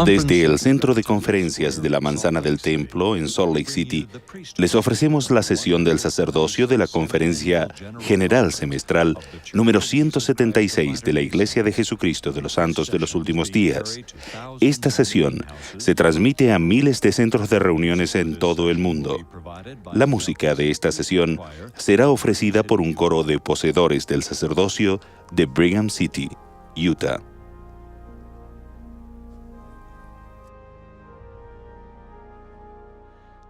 Desde el Centro de Conferencias de la Manzana del Templo en Salt Lake City, les ofrecemos la sesión del sacerdocio de la Conferencia General Semestral número 176 de la Iglesia de Jesucristo de los Santos de los Últimos Días. Esta sesión se transmite a miles de centros de reuniones en todo el mundo. La música de esta sesión será ofrecida por un coro de poseedores del sacerdocio de Brigham City, Utah.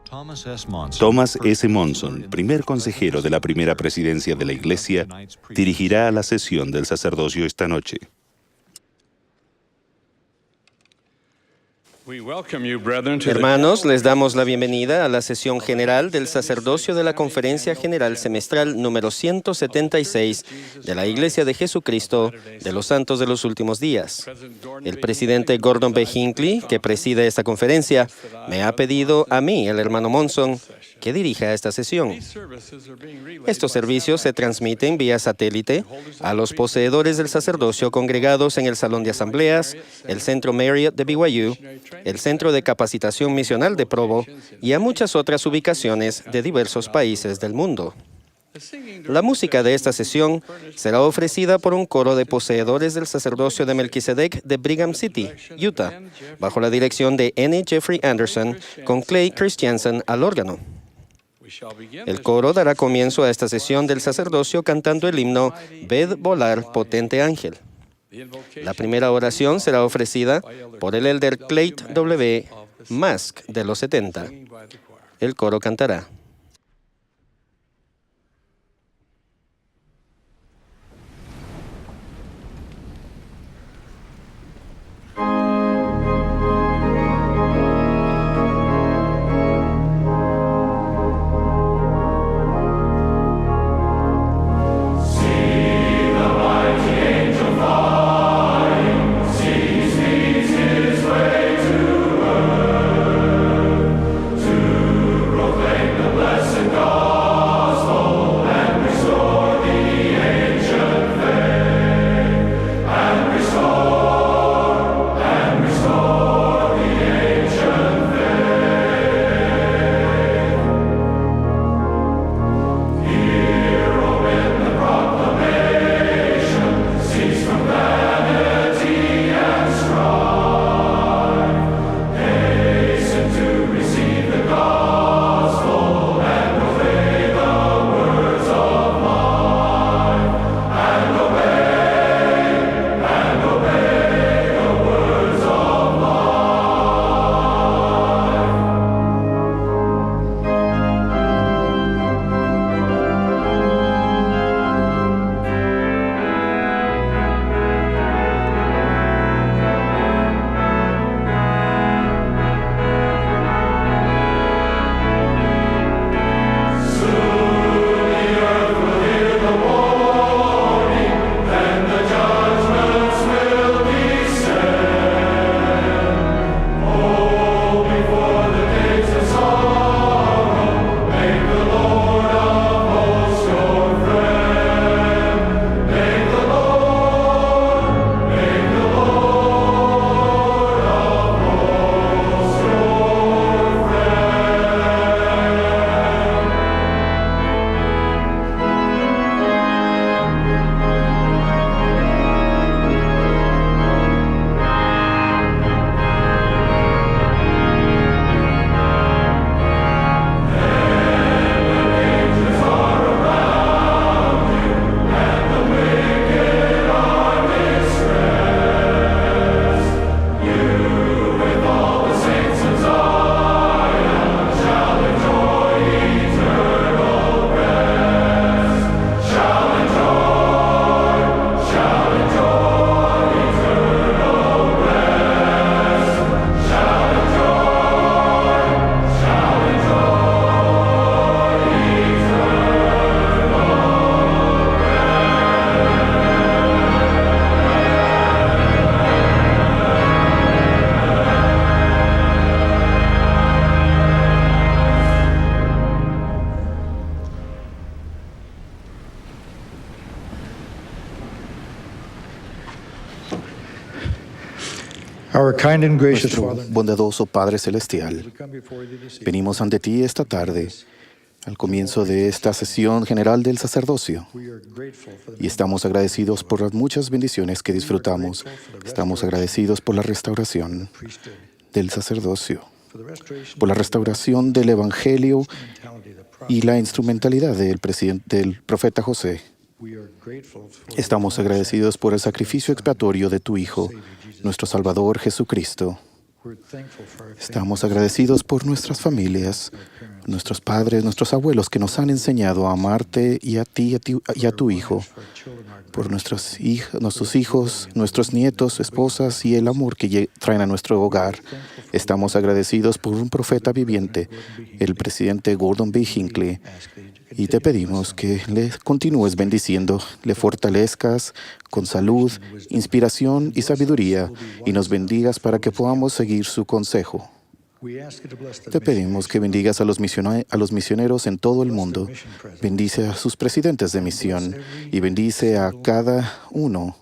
Thomas S. Monson, primer consejero de la primera presidencia de la Iglesia, dirigirá la sesión del sacerdocio esta noche. Hermanos, les damos la bienvenida a la sesión general del sacerdocio de la Conferencia General Semestral número 176 de la Iglesia de Jesucristo de los Santos de los Últimos Días. El presidente Gordon B. Hinckley, que preside esta conferencia, me ha pedido a mí, el hermano Monson, que dirija esta sesión. Estos servicios se transmiten vía satélite a los poseedores del sacerdocio congregados en el Salón de Asambleas, el Centro Marriott de BYU, el Centro de Capacitación Misional de Provo y a muchas otras ubicaciones de diversos países del mundo. La música de esta sesión será ofrecida por un coro de poseedores del sacerdocio de Melquisedec de Brigham City, Utah, bajo la dirección de N. Jeffrey Anderson, con Clay Christiansen al órgano. El coro dará comienzo a esta sesión del sacerdocio cantando el himno Ved volar, potente ángel. La primera oración será ofrecida por el elder Clayton W. Mask de los 70. El coro cantará. Proclaim the Our kind and gracious Nuestro Father, bondadoso Padre Celestial, venimos ante ti esta tarde, al comienzo de esta sesión general del sacerdocio, y estamos agradecidos por las muchas bendiciones que disfrutamos. Estamos agradecidos por la restauración del sacerdocio, por la restauración del Evangelio y la instrumentalidad del profeta José. Estamos agradecidos por el sacrificio expiatorio de tu Hijo, nuestro Salvador Jesucristo. Estamos agradecidos por nuestras familias, nuestros padres, nuestros abuelos que nos han enseñado a amarte y a ti y a tu Hijo, por nuestros hijos, nuestros nietos, esposas y el amor que traen a nuestro hogar. Estamos agradecidos por un profeta viviente, el presidente Gordon B. Hinckley, y te pedimos que le continúes bendiciendo, le fortalezcas con salud, inspiración y sabiduría, y nos bendigas para que podamos seguir su consejo. Te pedimos que bendigas a los misioneros en todo el mundo, bendice a sus presidentes de misión y bendice a cada uno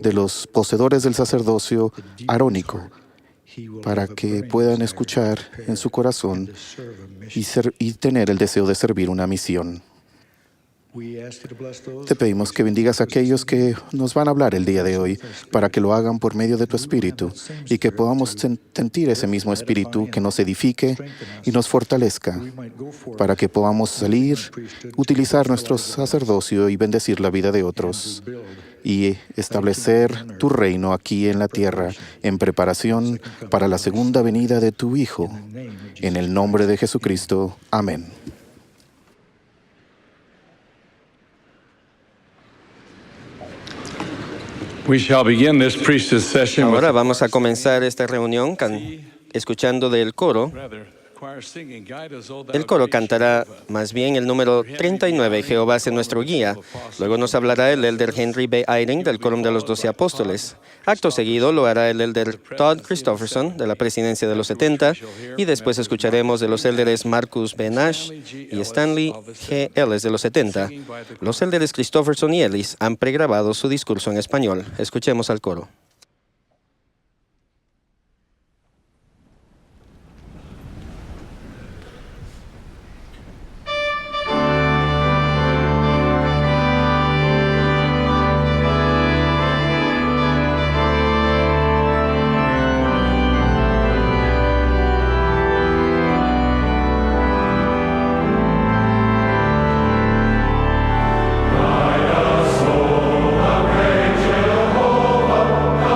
de los poseedores del sacerdocio arónico, para que puedan escuchar en su corazón y tener el deseo de servir una misión. Te pedimos que bendigas a aquellos que nos van a hablar el día de hoy, para que lo hagan por medio de tu Espíritu y que podamos sentir ese mismo Espíritu que nos edifique y nos fortalezca, para que podamos salir, utilizar nuestro sacerdocio y bendecir la vida de otros y establecer tu reino aquí en la tierra en preparación para la segunda venida de tu Hijo. En el nombre de Jesucristo. Amén. Ahora vamos a comenzar esta reunión escuchando del coro. El coro cantará más bien el número 39, Jehová es nuestro guía. Luego nos hablará el elder Henry B. Eyring del Quórum de los 12 Apóstoles. Acto seguido lo hará el elder Todd Christofferson de la Presidencia de los 70 y después escucharemos de los elderes Marcus B. Nash y Stanley G. Ellis de los 70. Los elderes Christofferson y Ellis han pregrabado su discurso en español. Escuchemos al coro. Jehovah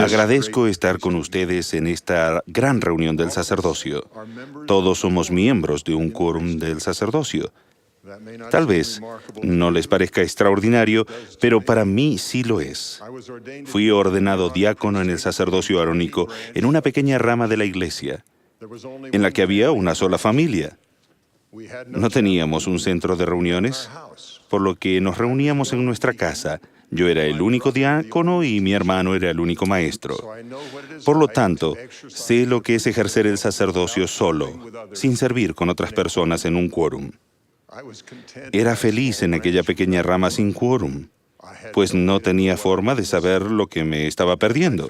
Agradezco estar con ustedes en esta gran reunión del sacerdocio. Todos somos miembros de un quórum del sacerdocio. Tal vez no les parezca extraordinario, pero para mí sí lo es. Fui ordenado diácono en el sacerdocio arónico en una pequeña rama de la iglesia, en la que había una sola familia. No teníamos un centro de reuniones, por lo que nos reuníamos en nuestra casa. Yo era el único diácono y mi hermano era el único maestro. Por lo tanto, sé lo que es ejercer el sacerdocio solo, sin servir con otras personas en un quórum. Era feliz en aquella pequeña rama sin quórum, pues no tenía forma de saber lo que me estaba perdiendo.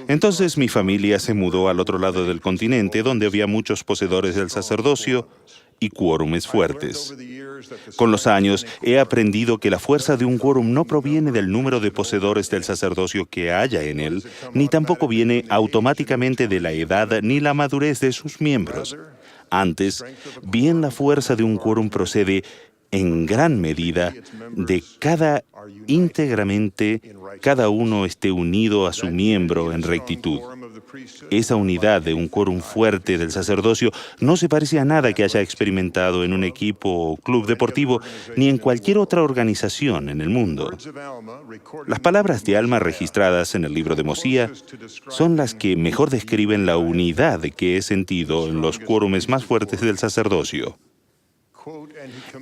Entonces mi familia se mudó al otro lado del continente, donde había muchos poseedores del sacerdocio y quórumes fuertes. Con los años he aprendido que la fuerza de un quórum no proviene del número de poseedores del sacerdocio que haya en él, ni tampoco viene automáticamente de la edad ni la madurez de sus miembros. Antes, bien la fuerza de un quórum procede en gran medida de íntegramente cada uno esté unido a su miembro en rectitud. Esa unidad de un quórum fuerte del sacerdocio no se parece a nada que haya experimentado en un equipo o club deportivo ni en cualquier otra organización en el mundo. Las palabras de Alma registradas en el libro de Mosía son las que mejor describen la unidad que he sentido en los quórumes más fuertes del sacerdocio.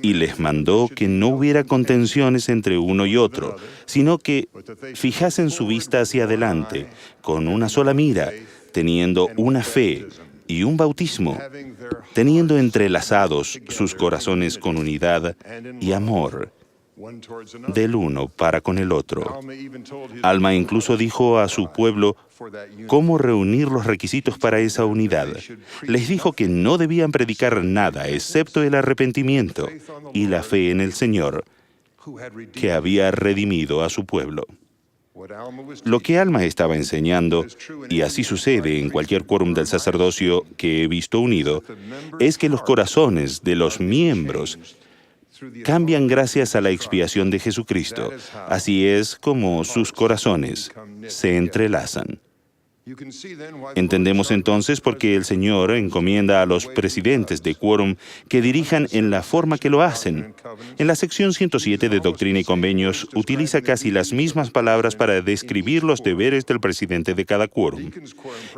Y les mandó que no hubiera contenciones entre uno y otro, sino que fijasen su vista hacia adelante, con una sola mira, teniendo una fe y un bautismo, teniendo entrelazados sus corazones con unidad y amor del uno para con el otro. Alma incluso dijo a su pueblo cómo reunir los requisitos para esa unidad. Les dijo que no debían predicar nada excepto el arrepentimiento y la fe en el Señor, que había redimido a su pueblo. Lo que Alma estaba enseñando, y así sucede en cualquier quórum del sacerdocio que he visto unido, es que los corazones de los miembros cambian gracias a la expiación de Jesucristo. Así es como sus corazones se entrelazan. Entendemos entonces por qué el Señor encomienda a los presidentes de quórum que dirijan en la forma que lo hacen. En la sección 107 de Doctrina y Convenios utiliza casi las mismas palabras para describir los deberes del presidente de cada quórum.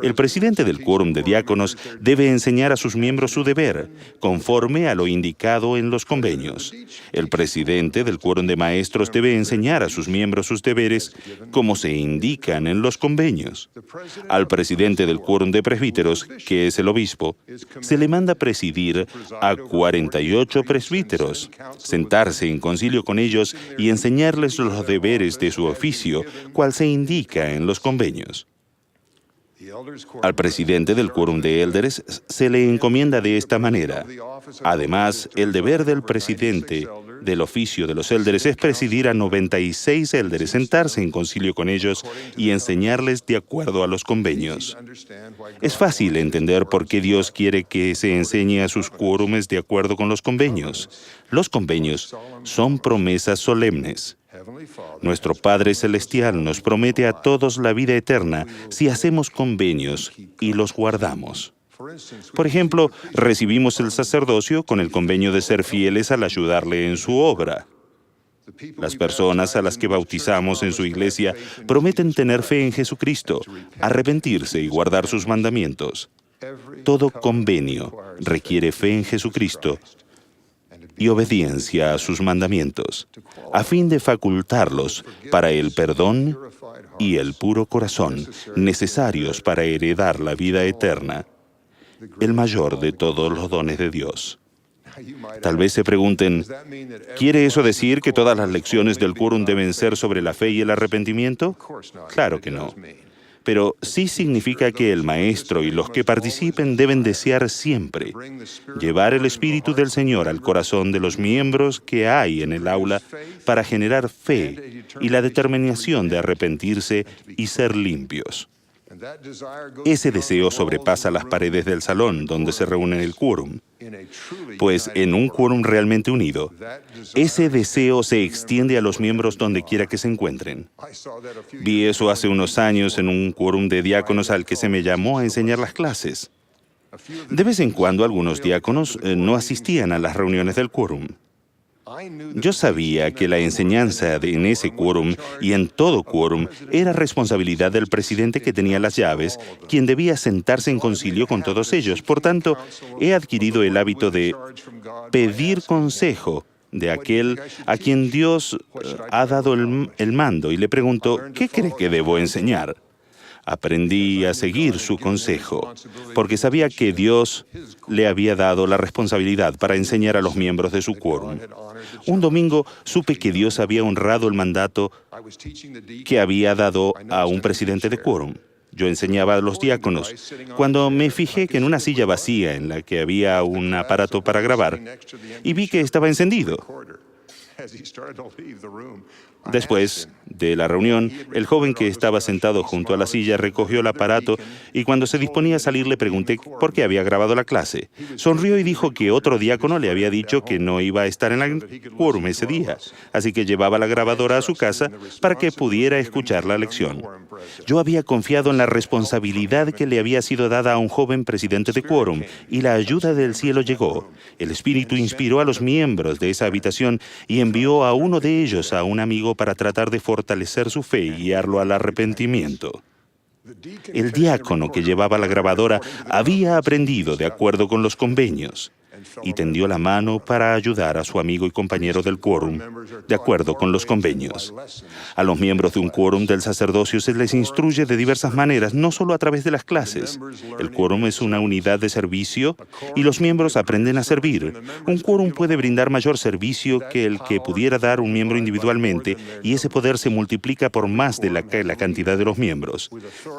El presidente del quórum de diáconos debe enseñar a sus miembros su deber, conforme a lo indicado en los convenios. El presidente del quórum de maestros debe enseñar a sus miembros sus deberes, como se indican en los convenios. Al presidente del quórum de presbíteros, que es el obispo, se le manda presidir a 48 presbíteros, sentarse en concilio con ellos y enseñarles los deberes de su oficio, cual se indica en los convenios. Al presidente del quórum de élderes se le encomienda de esta manera. Además, el deber del presidente del oficio de los élderes es presidir a 96 élderes, sentarse en concilio con ellos y enseñarles de acuerdo a los convenios. Es fácil entender por qué Dios quiere que se enseñe a sus quórumes de acuerdo con los convenios. Los convenios son promesas solemnes. Nuestro Padre Celestial nos promete a todos la vida eterna si hacemos convenios y los guardamos. Por ejemplo, recibimos el sacerdocio con el convenio de ser fieles al ayudarle en su obra. Las personas a las que bautizamos en su iglesia prometen tener fe en Jesucristo, arrepentirse y guardar sus mandamientos. Todo convenio requiere fe en Jesucristo y obediencia a sus mandamientos, a fin de facultarlos para el perdón y el puro corazón, necesarios para heredar la vida eterna, el mayor de todos los dones de Dios. Tal vez se pregunten, ¿quiere eso decir que todas las lecciones del quórum deben ser sobre la fe y el arrepentimiento? Claro que no. Pero sí significa que el maestro y los que participen deben desear siempre llevar el Espíritu del Señor al corazón de los miembros que hay en el aula para generar fe y la determinación de arrepentirse y ser limpios. Ese deseo sobrepasa las paredes del salón donde se reúne el quórum, pues en un quórum realmente unido, ese deseo se extiende a los miembros donde quiera que se encuentren. Vi eso hace unos años en un quórum de diáconos al que se me llamó a enseñar las clases. De vez en cuando algunos diáconos no asistían a las reuniones del quórum. Yo sabía que la enseñanza en ese quórum y en todo quórum era responsabilidad del presidente que tenía las llaves, quien debía sentarse en concilio con todos ellos. Por tanto, he adquirido el hábito de pedir consejo de aquel a quien Dios ha dado el mando y le pregunto, ¿qué cree que debo enseñar? Aprendí a seguir su consejo, porque sabía que Dios le había dado la responsabilidad para enseñar a los miembros de su quórum. Un domingo supe que Dios había honrado el mandato que había dado a un presidente de quórum. Yo enseñaba a los diáconos, cuando me fijé que en una silla vacía en la que había un aparato para grabar, y vi que estaba encendido. Después de la reunión, el joven que estaba sentado junto a la silla recogió el aparato y cuando se disponía a salir le pregunté por qué había grabado la clase. Sonrió y dijo que otro diácono le había dicho que no iba a estar en el quórum ese día, así que llevaba la grabadora a su casa para que pudiera escuchar la lección. Yo había confiado en la responsabilidad que le había sido dada a un joven presidente de quórum y la ayuda del cielo llegó. El Espíritu inspiró a los miembros de esa habitación y envió a uno de ellos a un amigo para tratar de fortalecer su fe y guiarlo al arrepentimiento. El diácono que llevaba la grabadora había aprendido de acuerdo con los convenios y tendió la mano para ayudar a su amigo y compañero del quórum, de acuerdo con los convenios. A los miembros de un quórum del sacerdocio se les instruye de diversas maneras, no solo a través de las clases. El quórum es una unidad de servicio y los miembros aprenden a servir. Un quórum puede brindar mayor servicio que el que pudiera dar un miembro individualmente, y ese poder se multiplica por más de la cantidad de los miembros.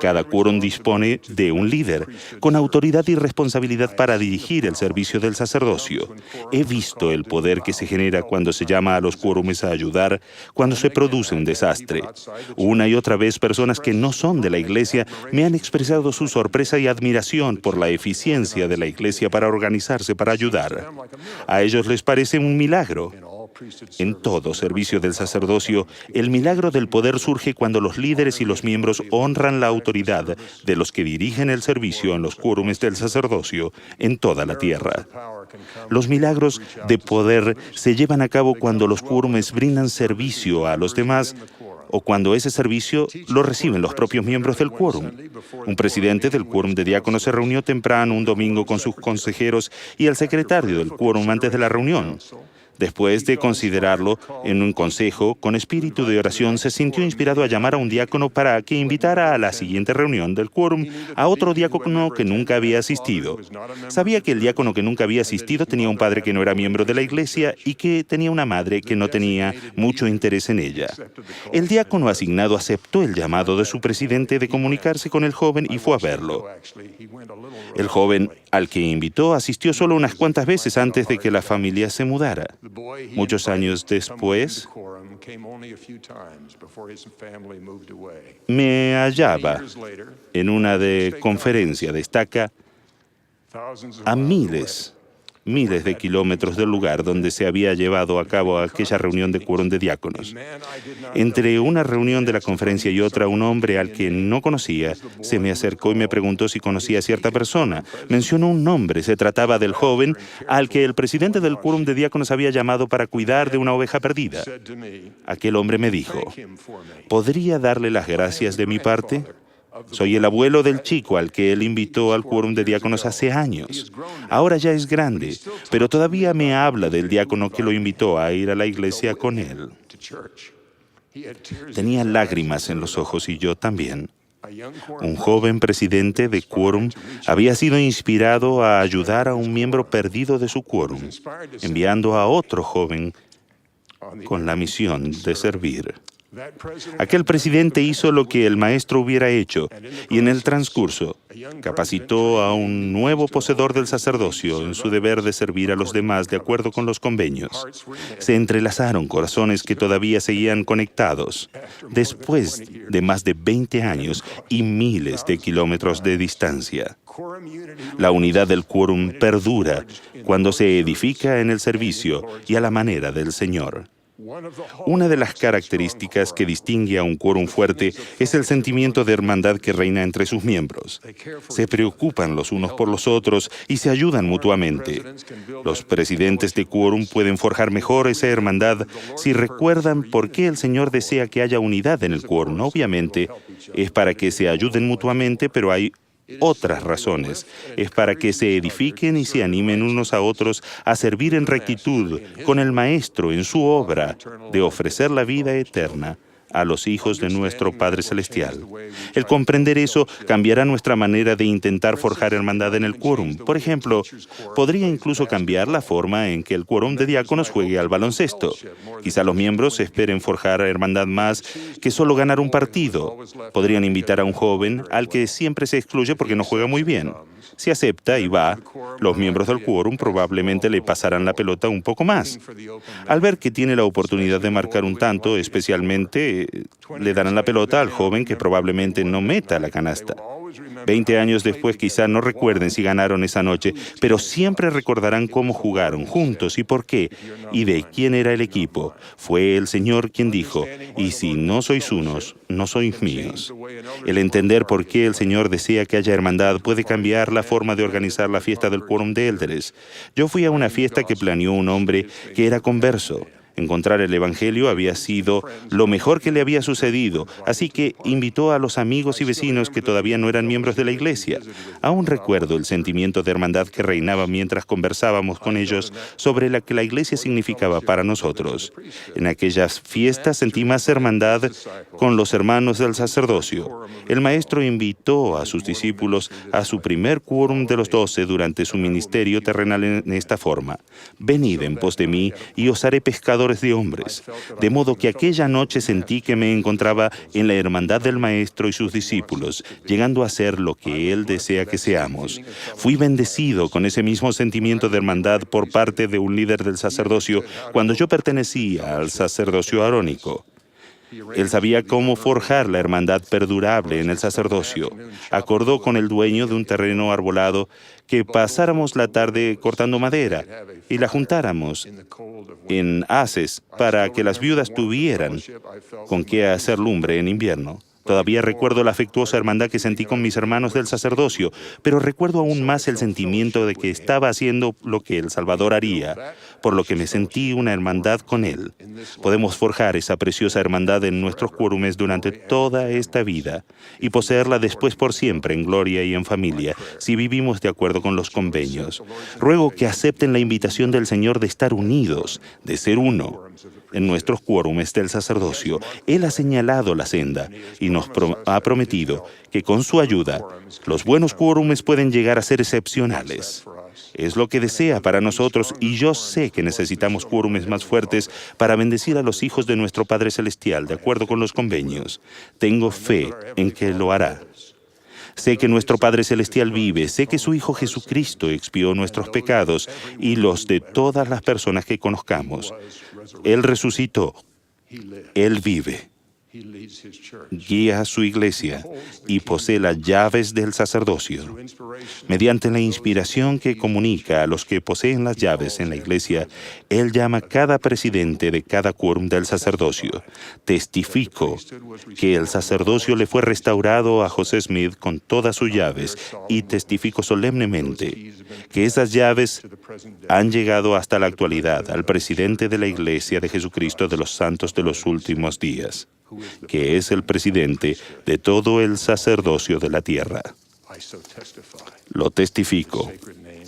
Cada quórum dispone de un líder, con autoridad y responsabilidad para dirigir el servicio del sacerdocio. He visto el poder que se genera cuando se llama a los quórumes a ayudar, cuando se produce un desastre. Una y otra vez personas que no son de la iglesia me han expresado su sorpresa y admiración por la eficiencia de la iglesia para organizarse para ayudar. A ellos les parece un milagro. En todo servicio del sacerdocio, el milagro del poder surge cuando los líderes y los miembros honran la autoridad de los que dirigen el servicio en los quórumes del sacerdocio en toda la tierra. Los milagros de poder se llevan a cabo cuando los quórumes brindan servicio a los demás o cuando ese servicio lo reciben los propios miembros del quórum. Un presidente del quórum de diáconos se reunió temprano un domingo con sus consejeros y el secretario del quórum antes de la reunión. Después de considerarlo en un consejo, con espíritu de oración, se sintió inspirado a llamar a un diácono para que invitara a la siguiente reunión del quórum a otro diácono que nunca había asistido. Sabía que el diácono que nunca había asistido tenía un padre que no era miembro de la iglesia y que tenía una madre que no tenía mucho interés en ella. El diácono asignado aceptó el llamado de su presidente de comunicarse con el joven y fue a verlo. El joven al que invitó asistió solo unas cuantas veces antes de que la familia se mudara. Muchos años después, me hallaba en una conferencia destaca a miles de kilómetros del lugar donde se había llevado a cabo aquella reunión de quórum de diáconos. Entre una reunión de la conferencia y otra, un hombre al que no conocía se me acercó y me preguntó si conocía a cierta persona. Mencionó un nombre. Se trataba del joven al que el presidente del quórum de diáconos había llamado para cuidar de una oveja perdida. Aquel hombre me dijo, ¿podría darle las gracias de mi parte? Soy el abuelo del chico al que él invitó al quórum de diáconos hace años. Ahora ya es grande, pero todavía me habla del diácono que lo invitó a ir a la iglesia con él. Tenía lágrimas en los ojos y yo también. Un joven presidente de quórum había sido inspirado a ayudar a un miembro perdido de su quórum, enviando a otro joven con la misión de servir. Aquel presidente hizo lo que el maestro hubiera hecho, y en el transcurso, Capacitó a un nuevo poseedor del sacerdocio en su deber de servir a los demás de acuerdo con los convenios. Se entrelazaron corazones que todavía seguían conectados después de más de 20 años y miles de kilómetros de distancia. La unidad del quórum perdura cuando se edifica en el servicio y a la manera del Señor. Una de las características que distingue a un quórum fuerte es el sentimiento de hermandad que reina entre sus miembros. Se preocupan los unos por los otros y se ayudan mutuamente. Los presidentes de quórum pueden forjar mejor esa hermandad si recuerdan por qué el Señor desea que haya unidad en el quórum. Obviamente, es para que se ayuden mutuamente, pero hay otras razones. Es para que se edifiquen y se animen unos a otros a servir en rectitud con el Maestro en su obra de ofrecer la vida eterna a los hijos de nuestro Padre Celestial. El comprender eso cambiará nuestra manera de intentar forjar hermandad en el quórum. Por ejemplo, podría incluso cambiar la forma en que el quórum de diáconos juegue al baloncesto. Quizá los miembros esperen forjar hermandad más que solo ganar un partido. Podrían invitar a un joven al que siempre se excluye porque no juega muy bien. Si acepta y va, los miembros del quórum probablemente le pasarán la pelota un poco más. Al ver que tiene la oportunidad de marcar un tanto, especialmente le darán la pelota al joven que probablemente no meta la canasta. 20 años después quizá no recuerden si ganaron esa noche, pero siempre recordarán cómo jugaron juntos y por qué, y de quién era el equipo. Fue el Señor quien dijo, y si no sois unos, no sois míos. El entender por qué el Señor desea que haya hermandad puede cambiar la forma de organizar la fiesta del quórum de élderes. Yo fui a una fiesta que planeó un hombre que era converso. Encontrar el Evangelio había sido lo mejor que le había sucedido, así que invitó a los amigos y vecinos que todavía no eran miembros de la iglesia. Aún recuerdo el sentimiento de hermandad que reinaba mientras conversábamos con ellos sobre lo que la iglesia significaba para nosotros. En aquellas fiestas sentí más hermandad con los hermanos del sacerdocio. El maestro invitó a sus discípulos a su primer quórum de los 12 durante su ministerio terrenal en esta forma: venid en pos de mí y os haré pescadores de hombres. De modo que aquella noche sentí que me encontraba en la hermandad del Maestro y sus discípulos, llegando a ser lo que Él desea que seamos. Fui bendecido con ese mismo sentimiento de hermandad por parte de un líder del sacerdocio cuando yo pertenecía al sacerdocio arónico. Él sabía cómo forjar la hermandad perdurable en el sacerdocio. Acordó con el dueño de un terreno arbolado que pasáramos la tarde cortando madera y la juntáramos en haces para que las viudas tuvieran con qué hacer lumbre en invierno. Todavía recuerdo la afectuosa hermandad que sentí con mis hermanos del sacerdocio, pero recuerdo aún más el sentimiento de que estaba haciendo lo que el Salvador haría, por lo que me sentí una hermandad con Él. Podemos forjar esa preciosa hermandad en nuestros quórumes durante toda esta vida y poseerla después por siempre en gloria y en familia, si vivimos de acuerdo con los convenios. Ruego que acepten la invitación del Señor de estar unidos, de ser uno. En nuestros quórumes del sacerdocio, Él ha señalado la senda y nos ha prometido que con su ayuda, los buenos quórumes pueden llegar a ser excepcionales. Es lo que desea para nosotros y yo sé que necesitamos quórumes más fuertes para bendecir a los hijos de nuestro Padre Celestial, de acuerdo con los convenios. Tengo fe en que lo hará. Sé que nuestro Padre Celestial vive, sé que su Hijo Jesucristo expió nuestros pecados y los de todas las personas que conozcamos. Él resucitó, Él vive. Guía a su iglesia y posee las llaves del sacerdocio. Mediante la inspiración que comunica a los que poseen las llaves en la iglesia, Él llama a cada presidente de cada quórum del sacerdocio. Testifico que el sacerdocio le fue restaurado a José Smith con todas sus llaves y testifico solemnemente que esas llaves han llegado hasta la actualidad al presidente de la iglesia de Jesucristo de los santos de los últimos días, que es el presidente de todo el sacerdocio de la tierra. Lo testifico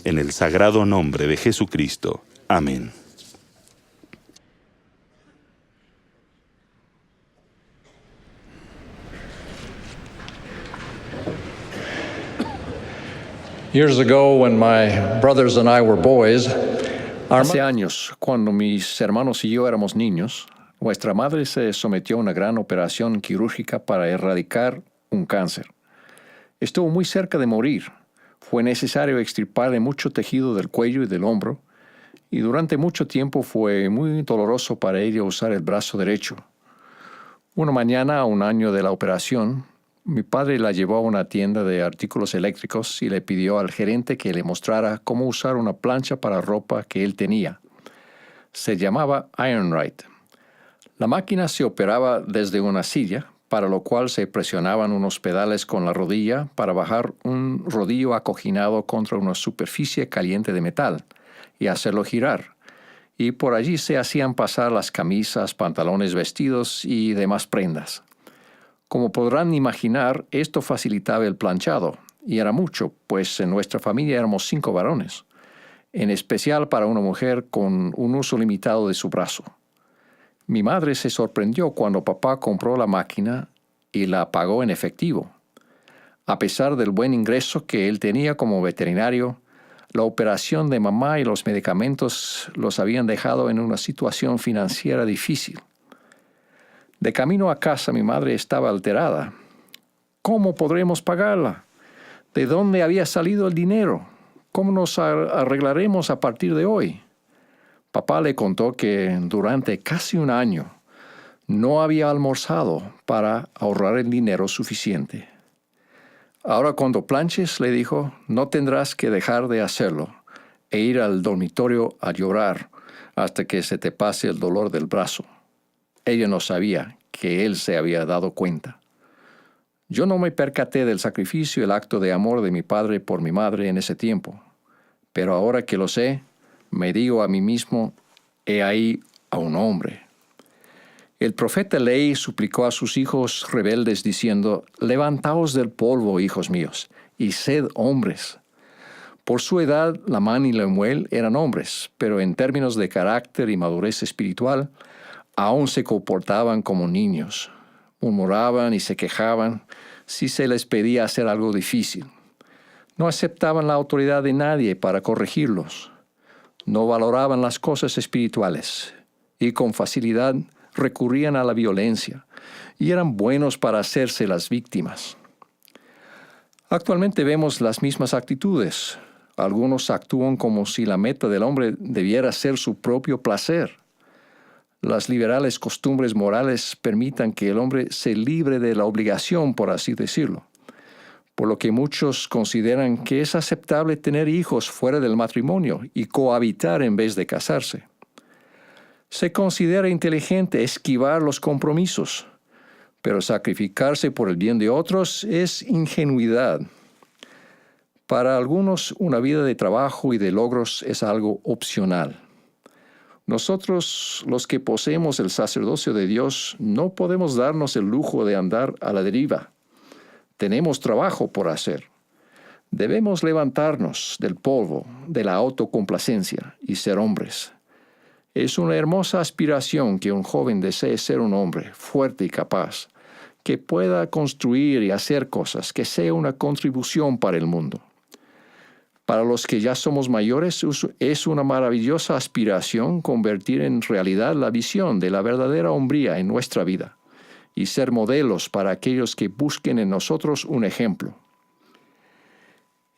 en el sagrado nombre de Jesucristo. Amén. Years ago, when my brothers and I were boys, Hace años, cuando mis hermanos y yo éramos niños, nuestra madre se sometió a una gran operación quirúrgica para erradicar un cáncer. Estuvo muy cerca de morir. Fue necesario extirparle mucho tejido del cuello y del hombro, y durante mucho tiempo fue muy doloroso para ella usar el brazo derecho. Una mañana, a un año de la operación, mi padre la llevó a una tienda de artículos eléctricos y le pidió al gerente que le mostrara cómo usar una plancha para ropa que él tenía. Se llamaba Ironrite. La máquina se operaba desde una silla, para lo cual se presionaban unos pedales con la rodilla para bajar un rodillo acoginado contra una superficie caliente de metal y hacerlo girar. Y por allí se hacían pasar las camisas, pantalones, vestidos y demás prendas. Como podrán imaginar, esto facilitaba el planchado, y era mucho, pues en nuestra familia éramos 5 varones, en especial para una mujer con un uso limitado de su brazo. Mi madre se sorprendió cuando papá compró la máquina y la pagó en efectivo. A pesar del buen ingreso que él tenía como veterinario, la operación de mamá y los medicamentos los habían dejado en una situación financiera difícil. De camino a casa, mi madre estaba alterada. ¿Cómo podremos pagarla? ¿De dónde había salido el dinero? ¿Cómo nos arreglaremos a partir de hoy? Papá le contó que durante casi un año no había almorzado para ahorrar el dinero suficiente. Ahora cuando planches, le dijo, no tendrás que dejar de hacerlo e ir al dormitorio a llorar hasta que se te pase el dolor del brazo. Ella no sabía que él se había dado cuenta. Yo no me percaté del sacrificio y el acto de amor de mi padre por mi madre en ese tiempo, pero ahora que lo sé, me digo a mí mismo, he ahí a un hombre. El profeta Ley suplicó a sus hijos rebeldes diciendo, levantaos del polvo, hijos míos, y sed hombres. Por su edad, Lamán y Lemuel eran hombres, pero en términos de carácter y madurez espiritual, aún se comportaban como niños. Murmuraban y se quejaban si se les pedía hacer algo difícil. No aceptaban la autoridad de nadie para corregirlos. No valoraban las cosas espirituales y con facilidad recurrían a la violencia y eran buenos para hacerse las víctimas. Actualmente vemos las mismas actitudes. Algunos actúan como si la meta del hombre debiera ser su propio placer. Las liberales costumbres morales permitan que el hombre se libre de la obligación, por así decirlo, por lo que muchos consideran que es aceptable tener hijos fuera del matrimonio y cohabitar en vez de casarse. Se considera inteligente esquivar los compromisos, pero sacrificarse por el bien de otros es ingenuidad. Para algunos, una vida de trabajo y de logros es algo opcional. Nosotros, los que poseemos el sacerdocio de Dios, no podemos darnos el lujo de andar a la deriva. Tenemos trabajo por hacer. Debemos levantarnos del polvo, de la autocomplacencia y ser hombres. Es una hermosa aspiración que un joven desee ser un hombre fuerte y capaz, que pueda construir y hacer cosas, que sea una contribución para el mundo. Para los que ya somos mayores, es una maravillosa aspiración convertir en realidad la visión de la verdadera hombría en nuestra vida y ser modelos para aquellos que busquen en nosotros un ejemplo.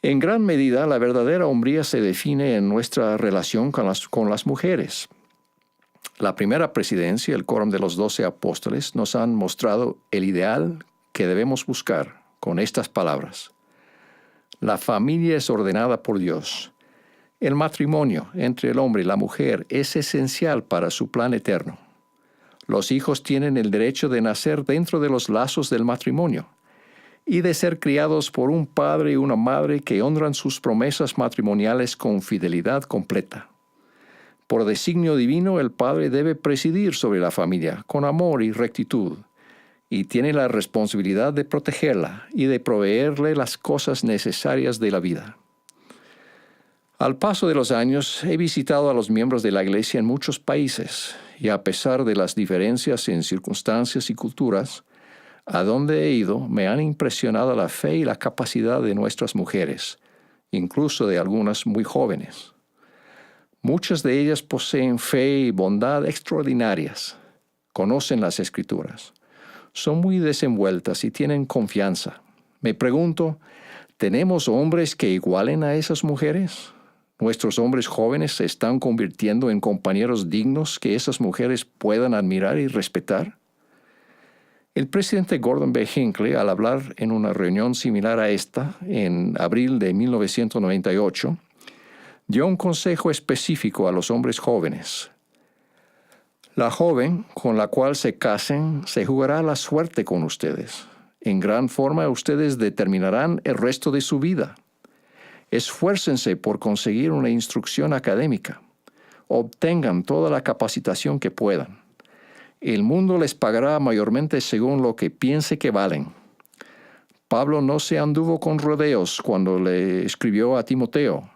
En gran medida, la verdadera hombría se define en nuestra relación con las mujeres. La primera presidencia, el Quórum de los 12 apóstoles, nos han mostrado el ideal que debemos buscar con estas palabras. La familia es ordenada por Dios. El matrimonio entre el hombre y la mujer es esencial para su plan eterno. Los hijos tienen el derecho de nacer dentro de los lazos del matrimonio y de ser criados por un padre y una madre que honran sus promesas matrimoniales con fidelidad completa. Por designio divino, el padre debe presidir sobre la familia con amor y rectitud, y tiene la responsabilidad de protegerla y de proveerle las cosas necesarias de la vida. Al paso de los años, he visitado a los miembros de la Iglesia en muchos países, y a pesar de las diferencias en circunstancias y culturas, a donde he ido me han impresionado la fe y la capacidad de nuestras mujeres, incluso de algunas muy jóvenes. Muchas de ellas poseen fe y bondad extraordinarias, conocen las Escrituras, son muy desenvueltas y tienen confianza, Me pregunto, ¿tenemos hombres que igualen a esas mujeres? ¿Nuestros hombres jóvenes se están convirtiendo en compañeros dignos que esas mujeres puedan admirar y respetar? El presidente Gordon B. Hinckley, al hablar en una reunión similar a esta, en abril de 1998, dio un consejo específico a los hombres jóvenes. La joven con la cual se casen se jugará la suerte con ustedes. En gran forma ustedes determinarán el resto de su vida. Esfuércense por conseguir una instrucción académica. Obtengan toda la capacitación que puedan. El mundo les pagará mayormente según lo que piense que valen. Pablo no se anduvo con rodeos cuando le escribió a Timoteo,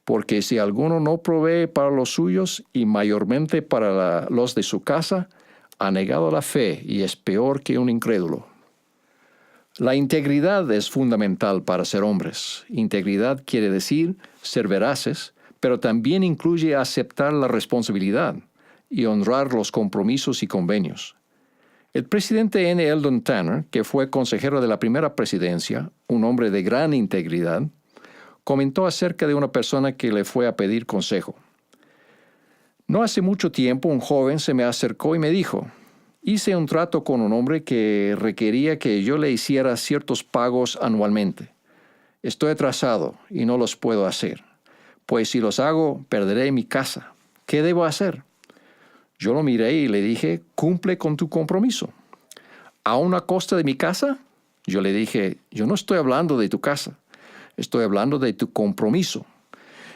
porque si alguno no provee para los suyos y mayormente para los de su casa, ha negado la fe y es peor que un incrédulo. La integridad es fundamental para ser hombres. Integridad quiere decir ser veraces, pero también incluye aceptar la responsabilidad y honrar los compromisos y convenios. El presidente N. Eldon Tanner, que fue consejero de la primera presidencia, un hombre de gran integridad, comentó acerca de una persona que le fue a pedir consejo. No hace mucho tiempo un joven se me acercó y me dijo, hice un trato con un hombre que requería que yo le hiciera ciertos pagos anualmente. Estoy atrasado y no los puedo hacer, pues si los hago perderé mi casa. ¿Qué debo hacer? Yo lo miré y le dije, cumple con tu compromiso. ¿A una costa de mi casa? Yo le dije, yo no estoy hablando de tu casa, estoy hablando de tu compromiso.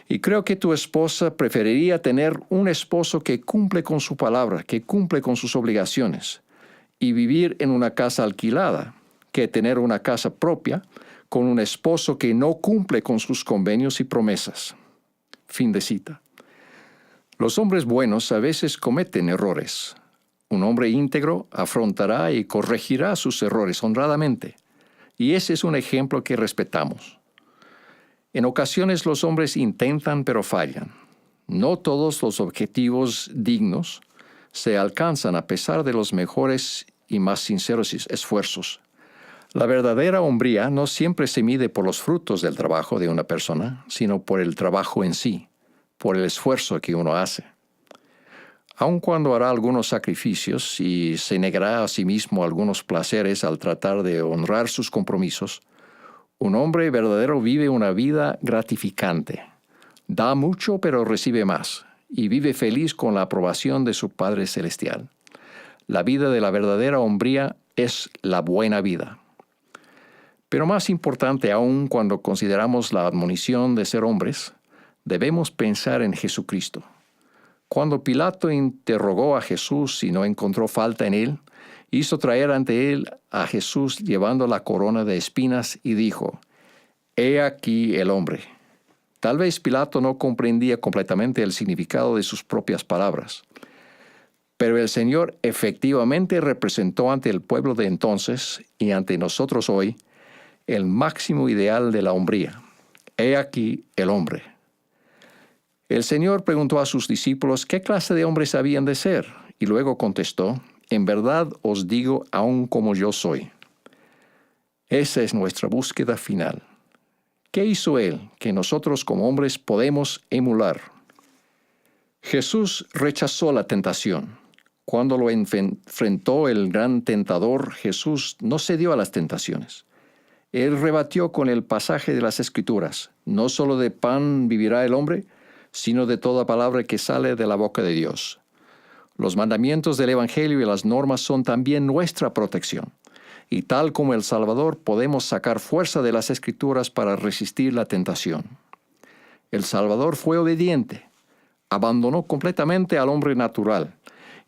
Y creo que tu esposa preferiría tener un esposo que cumple con su palabra, que cumple con sus obligaciones, y vivir en una casa alquilada, que tener una casa propia con un esposo que no cumple con sus convenios y promesas. Fin de cita. Los hombres buenos a veces cometen errores. Un hombre íntegro afrontará y corregirá sus errores honradamente, y ese es un ejemplo que respetamos. En ocasiones los hombres intentan pero fallan. No todos los objetivos dignos se alcanzan a pesar de los mejores y más sinceros esfuerzos. La verdadera hombría no siempre se mide por los frutos del trabajo de una persona, sino por el trabajo en sí, por el esfuerzo que uno hace. Aun cuando hará algunos sacrificios y se negará a sí mismo algunos placeres al tratar de honrar sus compromisos, un hombre verdadero vive una vida gratificante. Da mucho pero recibe más, y vive feliz con la aprobación de su Padre Celestial. La vida de la verdadera hombría es la buena vida. Pero más importante aún cuando consideramos la admonición de ser hombres, debemos pensar en Jesucristo. Cuando Pilato interrogó a Jesús y no encontró falta en él, hizo traer ante él a Jesús llevando la corona de espinas y dijo, «He aquí el hombre». Tal vez Pilato no comprendía completamente el significado de sus propias palabras, pero el Señor efectivamente representó ante el pueblo de entonces y ante nosotros hoy el máximo ideal de la hombría. «He aquí el hombre». El Señor preguntó a sus discípulos qué clase de hombres habían de ser, y luego contestó, «En verdad os digo, aun como yo soy». Esa es nuestra búsqueda final. ¿Qué hizo Él que nosotros como hombres podemos emular? Jesús rechazó la tentación. Cuando lo enfrentó el gran tentador, Jesús no cedió a las tentaciones. Él rebatió con el pasaje de las Escrituras, no solo de pan vivirá el hombre, sino de toda palabra que sale de la boca de Dios. Los mandamientos del Evangelio y las normas son también nuestra protección, y tal como el Salvador podemos sacar fuerza de las Escrituras para resistir la tentación. El Salvador fue obediente, abandonó completamente al hombre natural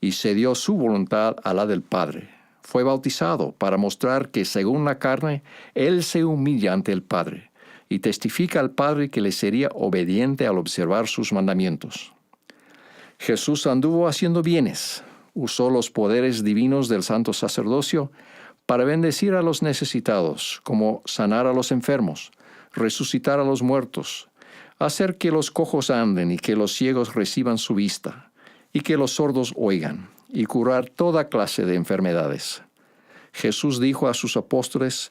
y cedió su voluntad a la del Padre. Fue bautizado para mostrar que según la carne, Él se humilla ante el Padre y testifica al Padre que le sería obediente al observar sus mandamientos. Jesús anduvo haciendo bienes, usó los poderes divinos del santo sacerdocio para bendecir a los necesitados, como sanar a los enfermos, resucitar a los muertos, hacer que los cojos anden y que los ciegos reciban su vista, y que los sordos oigan, y curar toda clase de enfermedades. Jesús dijo a sus apóstoles,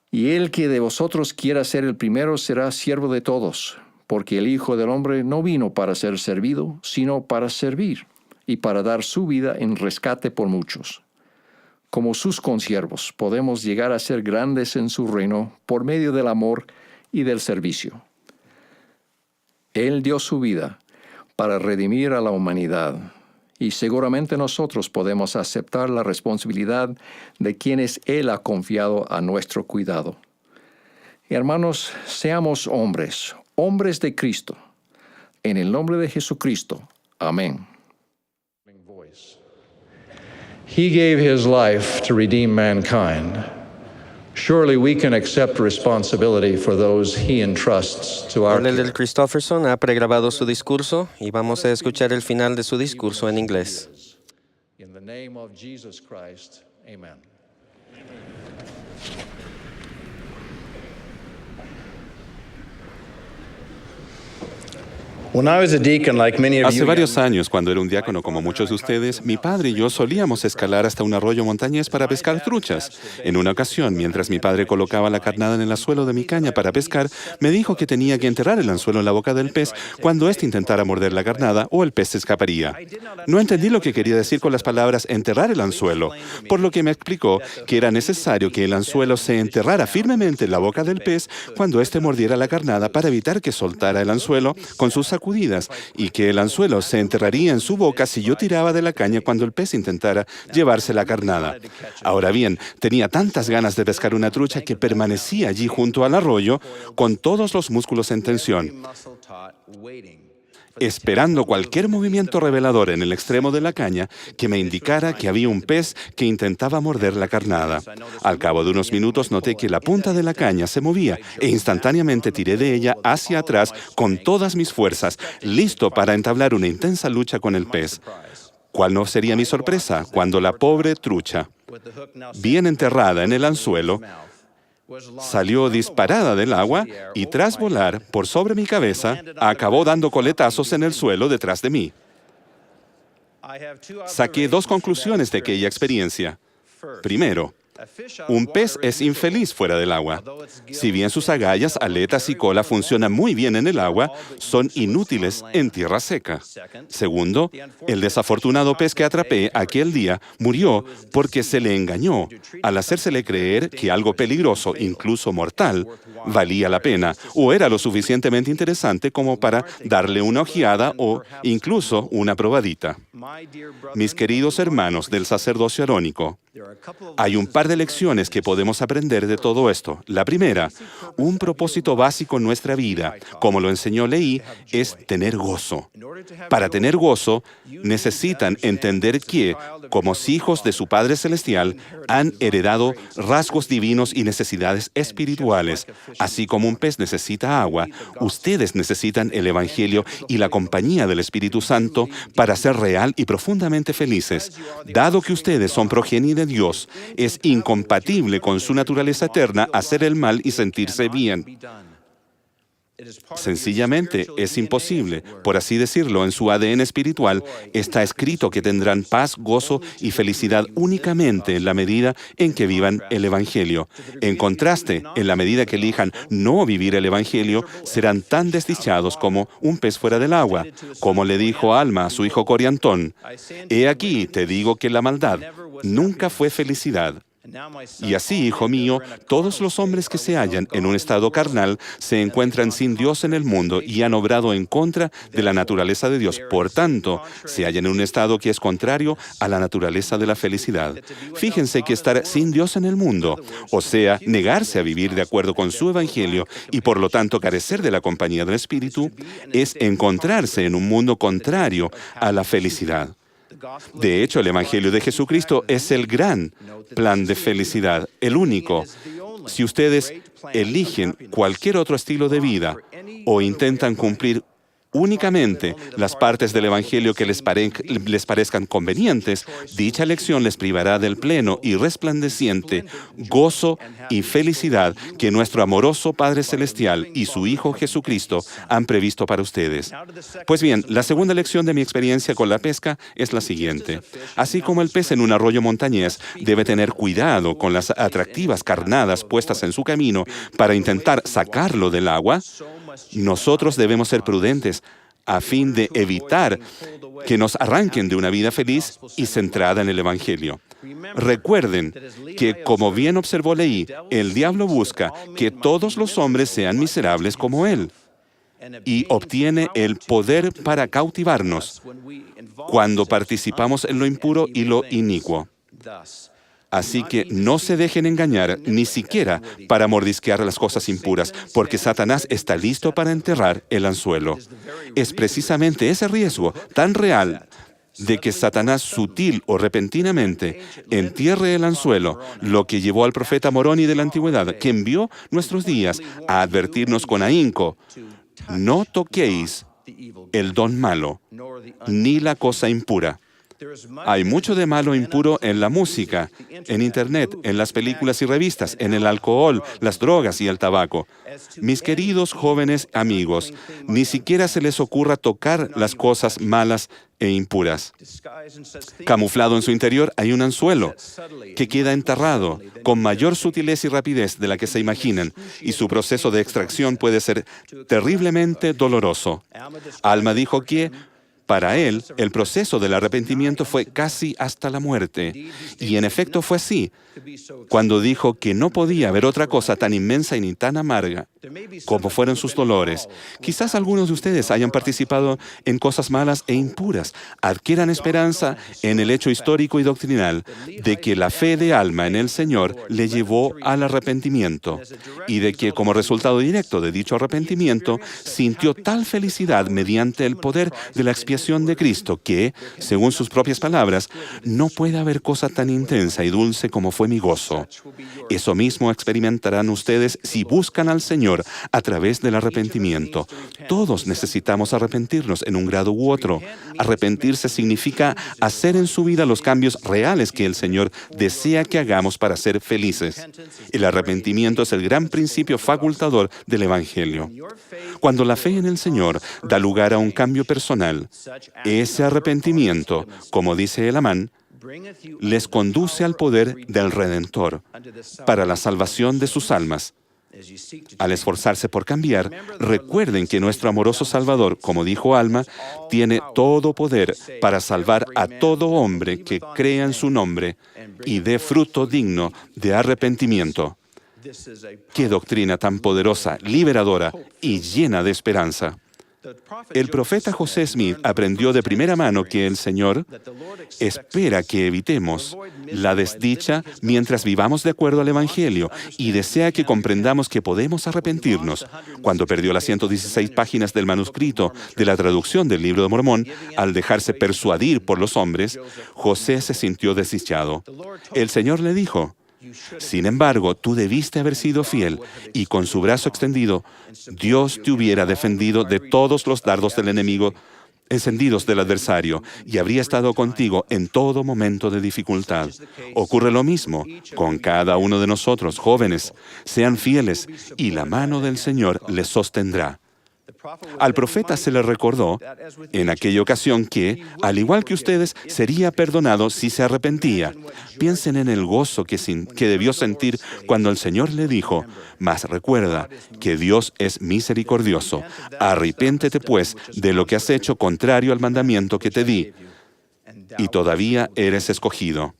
Y el que de vosotros quiera ser el primero será siervo de todos, porque el Hijo del Hombre no vino para ser servido, sino para servir, y para dar su vida en rescate por muchos. Como sus consiervos podemos llegar a ser grandes en su reino por medio del amor y del servicio. Él dio su vida para redimir a la humanidad, y seguramente nosotros podemos aceptar la responsabilidad de quienes Él ha confiado a nuestro cuidado. Hermanos, seamos hombres de Cristo. En el nombre de Jesucristo. Amén. He gave his life to redeem mankind. Surely we can accept responsibility for those he entrusts to our El care. L. Christofferson ha pregrabado su discurso y vamos a escuchar el final de su discurso en inglés. In the name of Jesus Christ, amen. Hace varios años, cuando era un diácono como muchos de ustedes, mi padre y yo solíamos escalar hasta un arroyo montañés para pescar truchas. En una ocasión, mientras mi padre colocaba la carnada en el anzuelo de mi caña para pescar, me dijo que tenía que enterrar el anzuelo en la boca del pez cuando éste intentara morder la carnada o el pez se escaparía. No entendí lo que quería decir con las palabras enterrar el anzuelo, por lo que me explicó que era necesario que el anzuelo se enterrara firmemente en la boca del pez cuando éste mordiera la carnada para evitar que soltara el anzuelo con sus sacudidas, y que el anzuelo se enterraría en su boca si yo tiraba de la caña cuando el pez intentara llevarse la carnada. Ahora bien, tenía tantas ganas de pescar una trucha que permanecía allí junto al arroyo con todos los músculos en tensión, esperando cualquier movimiento revelador en el extremo de la caña que me indicara que había un pez que intentaba morder la carnada. Al cabo de unos minutos noté que la punta de la caña se movía e instantáneamente tiré de ella hacia atrás con todas mis fuerzas, listo para entablar una intensa lucha con el pez. ¿Cuál no sería mi sorpresa cuando la pobre trucha, bien enterrada en el anzuelo, salió disparada del agua y tras volar por sobre mi cabeza, acabó dando coletazos en el suelo detrás de mí? Saqué dos conclusiones de aquella experiencia. Primero, un pez es infeliz fuera del agua. Si bien sus agallas, aletas y cola funcionan muy bien en el agua, son inútiles en tierra seca. Segundo, el desafortunado pez que atrapé aquel día murió porque se le engañó al hacérsele creer que algo peligroso, incluso mortal, valía la pena o era lo suficientemente interesante como para darle una ojeada o incluso una probadita. Mis queridos hermanos del sacerdocio arónico, hay un par de lecciones que podemos aprender de todo esto. La primera, un propósito básico en nuestra vida, como lo enseñó Leí, es tener gozo. Para tener gozo, necesitan entender que, como hijos de su Padre Celestial, han heredado rasgos divinos y necesidades espirituales. Así como un pez necesita agua, ustedes necesitan el Evangelio y la compañía del Espíritu Santo para ser real y profundamente felices. Dado que ustedes son progenie de Dios, es incompatible con su naturaleza eterna hacer el mal y sentirse bien. Sencillamente es imposible, por así decirlo, en su ADN espiritual está escrito que tendrán paz, gozo y felicidad únicamente en la medida en que vivan el Evangelio. En contraste, en la medida que elijan no vivir el Evangelio, serán tan desdichados como un pez fuera del agua. Como le dijo Alma a su hijo Coriantón, «He aquí, te digo que la maldad nunca fue felicidad». Y así, hijo mío, todos los hombres que se hallan en un estado carnal se encuentran sin Dios en el mundo y han obrado en contra de la naturaleza de Dios. Por tanto, se hallan en un estado que es contrario a la naturaleza de la felicidad. Fíjense que estar sin Dios en el mundo, o sea, negarse a vivir de acuerdo con su Evangelio y por lo tanto carecer de la compañía del Espíritu, es encontrarse en un mundo contrario a la felicidad. De hecho, el Evangelio de Jesucristo es el gran plan de felicidad, el único. Si ustedes eligen cualquier otro estilo de vida o intentan cumplir únicamente las partes del Evangelio que les parezcan convenientes, dicha elección les privará del pleno y resplandeciente gozo y felicidad que nuestro amoroso Padre Celestial y su Hijo Jesucristo han previsto para ustedes. Pues bien, la segunda lección de mi experiencia con la pesca es la siguiente. Así como el pez en un arroyo montañés debe tener cuidado con las atractivas carnadas puestas en su camino para intentar sacarlo del agua, nosotros debemos ser prudentes a fin de evitar que nos arranquen de una vida feliz y centrada en el Evangelio. Recuerden que, como bien observó Leí, el diablo busca que todos los hombres sean miserables como él y obtiene el poder para cautivarnos cuando participamos en lo impuro y lo inicuo. Así que no se dejen engañar ni siquiera para mordisquear las cosas impuras, porque Satanás está listo para enterrar el anzuelo. Es precisamente ese riesgo tan real de que Satanás sutil o repentinamente entierre el anzuelo, lo que llevó al profeta Moroni de la antigüedad, que envió nuestros días a advertirnos con ahínco: no toquéis el don malo, ni la cosa impura. Hay mucho de malo e impuro en la música, en Internet, en las películas y revistas, en el alcohol, las drogas y el tabaco. Mis queridos jóvenes amigos, ni siquiera se les ocurra tocar las cosas malas e impuras. Camuflado en su interior hay un anzuelo que queda enterrado con mayor sutileza y rapidez de la que se imaginan, y su proceso de extracción puede ser terriblemente doloroso. Alma dijo que para él, el proceso del arrepentimiento fue casi hasta la muerte. Y en efecto fue así, cuando dijo que no podía haber otra cosa tan inmensa y ni tan amarga como fueron sus dolores. Quizás algunos de ustedes hayan participado en cosas malas e impuras. Adquieran esperanza en el hecho histórico y doctrinal de que la fe de Alma en el Señor le llevó al arrepentimiento, y de que como resultado directo de dicho arrepentimiento sintió tal felicidad mediante el poder de la expiación de Cristo que, según sus propias palabras, no puede haber cosa tan intensa y dulce como fue mi gozo. Eso mismo experimentarán ustedes si buscan al Señor a través del arrepentimiento. Todos necesitamos arrepentirnos en un grado u otro. Arrepentirse significa hacer en su vida los cambios reales que el Señor desea que hagamos para ser felices. El arrepentimiento es el gran principio facultador del Evangelio. Cuando la fe en el Señor da lugar a un cambio personal, ese arrepentimiento, como dice el Amán, les conduce al poder del Redentor para la salvación de sus almas. Al esforzarse por cambiar, recuerden que nuestro amoroso Salvador, como dijo Alma, tiene todo poder para salvar a todo hombre que crea en su nombre y dé fruto digno de arrepentimiento. ¡Qué doctrina tan poderosa, liberadora y llena de esperanza! El profeta José Smith aprendió de primera mano que el Señor espera que evitemos la desdicha mientras vivamos de acuerdo al Evangelio y desea que comprendamos que podemos arrepentirnos. Cuando perdió las 116 páginas del manuscrito de la traducción del Libro de Mormón, al dejarse persuadir por los hombres, José se sintió desdichado. El Señor le dijo: sin embargo, tú debiste haber sido fiel, y con su brazo extendido, Dios te hubiera defendido de todos los dardos del enemigo encendidos del adversario, y habría estado contigo en todo momento de dificultad. Ocurre lo mismo con cada uno de nosotros, jóvenes. Sean fieles, y la mano del Señor les sostendrá. Al profeta se le recordó en aquella ocasión que, al igual que ustedes, sería perdonado si se arrepentía. Piensen en el gozo que debió sentir cuando el Señor le dijo: mas recuerda que Dios es misericordioso. Arrepéntete pues de lo que has hecho contrario al mandamiento que te di, y todavía eres escogido.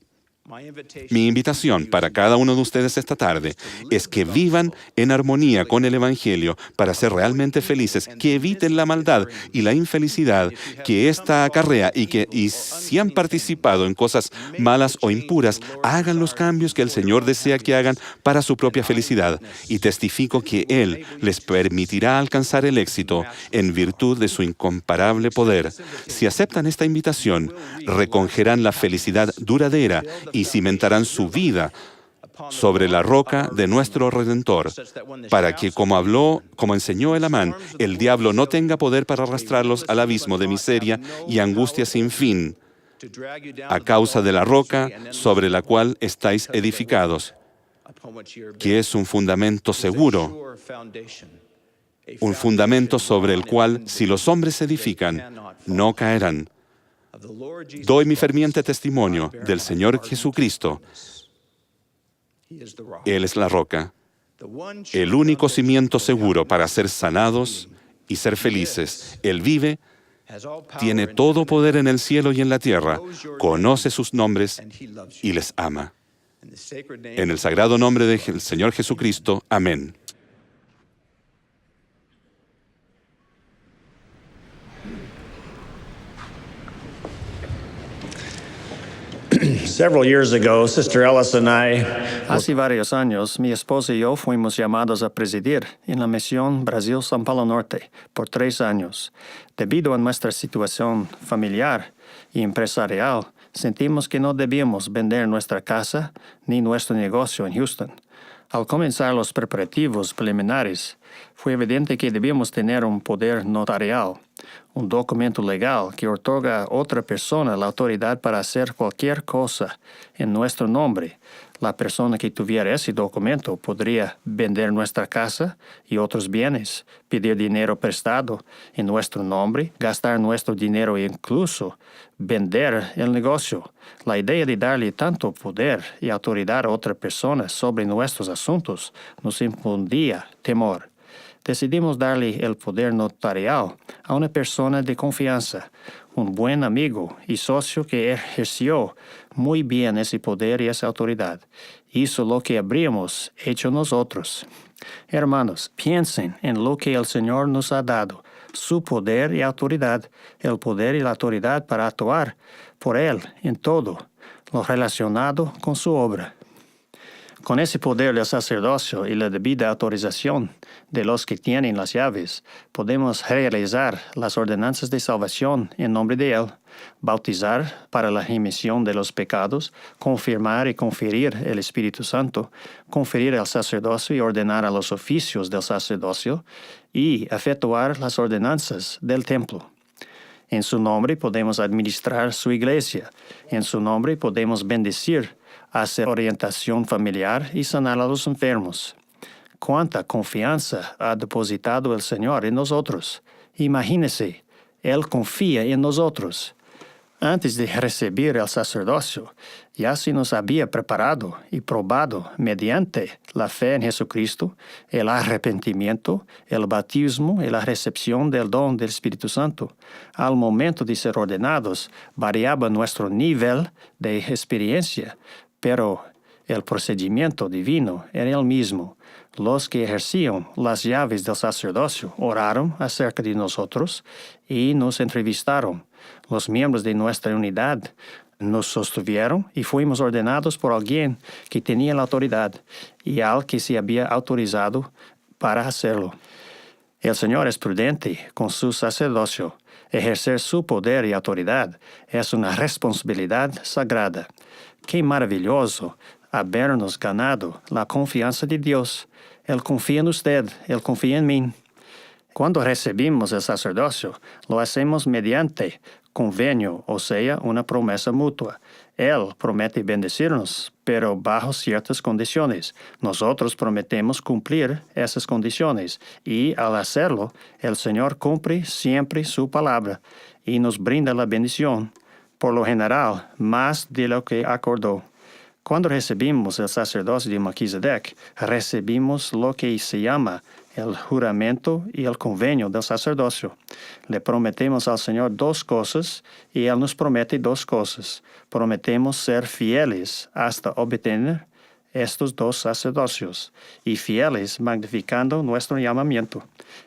Mi invitación para cada uno de ustedes esta tarde es que vivan en armonía con el Evangelio para ser realmente felices, que eviten la maldad y la infelicidad que ésta acarrea, y si han participado en cosas malas o impuras, hagan los cambios que el Señor desea que hagan para su propia felicidad, y testifico que Él les permitirá alcanzar el éxito en virtud de su incomparable poder. Si aceptan esta invitación, recogerán la felicidad duradera y cimentarán su vida sobre la roca de nuestro Redentor, para que, como enseñó el Amán, el diablo no tenga poder para arrastrarlos al abismo de miseria y angustia sin fin, a causa de la roca sobre la cual estáis edificados, que es un fundamento seguro, un fundamento sobre el cual, si los hombres edifican, no caerán. Doy mi ferviente testimonio del Señor Jesucristo. Él es la roca, el único cimiento seguro para ser sanados y ser felices. Él vive, tiene todo poder en el cielo y en la tierra, conoce sus nombres y les ama. En el sagrado nombre del Señor Jesucristo. Amén. Several years ago, Sister Ellis and I Hace varios años, mi esposa y yo fuimos llamados a presidir en la misión Brasil-San Pablo Norte por 3 años. Debido a nuestra situación familiar y empresarial, sentimos que no debíamos vender nuestra casa ni nuestro negocio en Houston. Al comenzar los preparativos preliminares, fue evidente que debíamos tener un poder notarial, un documento legal que otorga a otra persona la autoridad para hacer cualquier cosa en nuestro nombre. La persona que tuviera ese documento podría vender nuestra casa y otros bienes, pedir dinero prestado en nuestro nombre, gastar nuestro dinero e incluso vender el negocio. La idea de darle tanto poder y autoridad a otra persona sobre nuestros asuntos nos infundía temor. Decidimos darle el poder notarial a una persona de confianza, un buen amigo y socio que ejerció muy bien ese poder y esa autoridad. Hizo lo que habríamos hecho nosotros. Hermanos, piensen en lo que el Señor nos ha dado, su poder y autoridad, el poder y la autoridad para actuar por Él en todo lo relacionado con su obra. Con ese poder del sacerdocio y la debida autorización de los que tienen las llaves, podemos realizar las ordenanzas de salvación en nombre de Él, bautizar para la remisión de los pecados, confirmar y conferir el Espíritu Santo, conferir el sacerdocio y ordenar a los oficios del sacerdocio, y efectuar las ordenanzas del templo. En su nombre podemos administrar su iglesia. En su nombre podemos bendecir, hacer orientación familiar y sanar a los enfermos. ¿Cuánta confianza ha depositado el Señor en nosotros? Imagínese, Él confía en nosotros. Antes de recibir el sacerdocio, ya se nos había preparado y probado mediante la fe en Jesucristo, el arrepentimiento, el bautismo y la recepción del don del Espíritu Santo. Al momento de ser ordenados, variaba nuestro nivel de experiencia, pero el procedimiento divino era el mismo. Los que ejercían las llaves del sacerdocio oraron acerca de nosotros y nos entrevistaron. Los miembros de nuestra unidad nos sostuvieron y fuimos ordenados por alguien que tenía la autoridad y al que se había autorizado para hacerlo. El Señor es prudente con su sacerdocio. Ejercer su poder y autoridad es una responsabilidad sagrada. ¡Qué maravilloso habernos ganado la confianza de Dios! Él confía en usted, Él confía en mí. Cuando recibimos el sacerdocio, lo hacemos mediante convenio, o sea, una promesa mutua. Él promete bendecirnos, pero bajo ciertas condiciones. Nosotros prometemos cumplir esas condiciones y al hacerlo, el Señor cumple siempre su palabra y nos brinda la bendición, por lo general, más de lo que acordó. Cuando recibimos el sacerdocio de Melquisedec, recibimos lo que se llama el juramento y el convenio del sacerdocio. Le prometemos al Señor 2 cosas y Él nos promete 2 cosas. Prometemos ser fieles hasta obtener estos 2 sacerdocios y fieles magnificando nuestro llamamiento.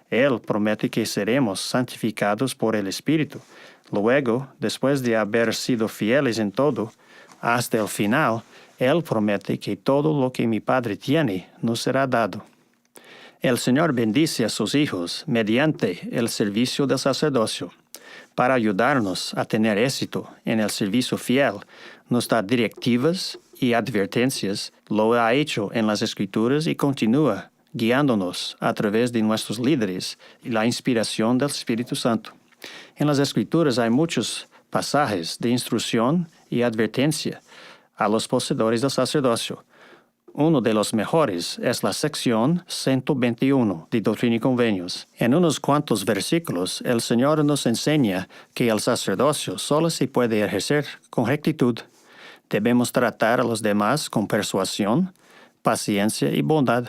Él promete que seremos santificados por el Espíritu. Luego, después de haber sido fieles en todo, hasta el final, Él promete que todo lo que mi Padre tiene nos será dado. El Señor bendice a sus hijos mediante el servicio del sacerdocio. Para ayudarnos a tener éxito en el servicio fiel, nos da directivas y advertencias, lo ha hecho en las Escrituras y continúa guiándonos a través de nuestros líderes y la inspiración del Espíritu Santo. En las Escrituras hay muchos pasajes de instrucción y advertencia a los poseedores del sacerdocio. Uno de los mejores es la sección 121 de Doctrina y Convenios. En unos cuantos versículos, el Señor nos enseña que el sacerdocio solo se puede ejercer con rectitud. Debemos tratar a los demás con persuasión, paciencia y bondad.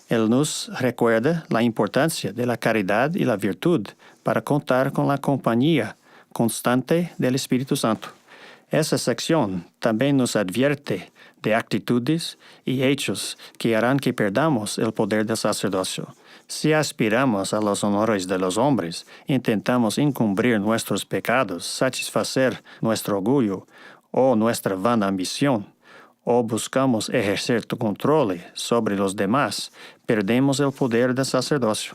Él nos recuerda la importancia de la caridad y la virtud para contar con la compañía constante del Espíritu Santo. Esa sección también nos advierte de actitudes y hechos que harán que perdamos el poder del sacerdocio. Si aspiramos a los honores de los hombres, intentamos encubrir nuestros pecados, satisfacer nuestro orgullo o nuestra vana ambición, o buscamos ejercer control sobre los demás, perdemos el poder del sacerdocio.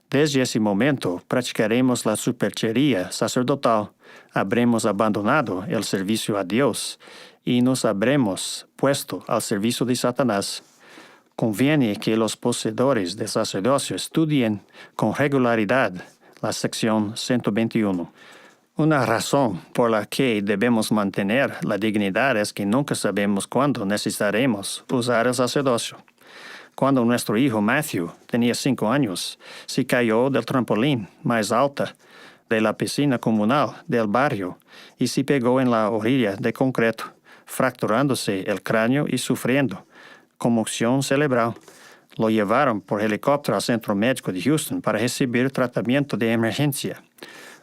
Desde ese momento, practicaremos la superchería sacerdotal, habremos abandonado el servicio a Dios y nos habremos puesto al servicio de Satanás. Conviene que los poseedores del sacerdocio estudien con regularidad la sección 121. Una razón por la que debemos mantener la dignidad es que nunca sabemos cuándo necesitaremos usar el sacerdocio. Cuando nuestro hijo Matthew tenía 5 años, se cayó del trampolín más alta de la piscina comunal del barrio y se pegó en la orilla de concreto, fracturándose el cráneo y sufriendo conmoción cerebral. Lo llevaron por helicóptero al Centro Médico de Houston para recibir tratamiento de emergencia.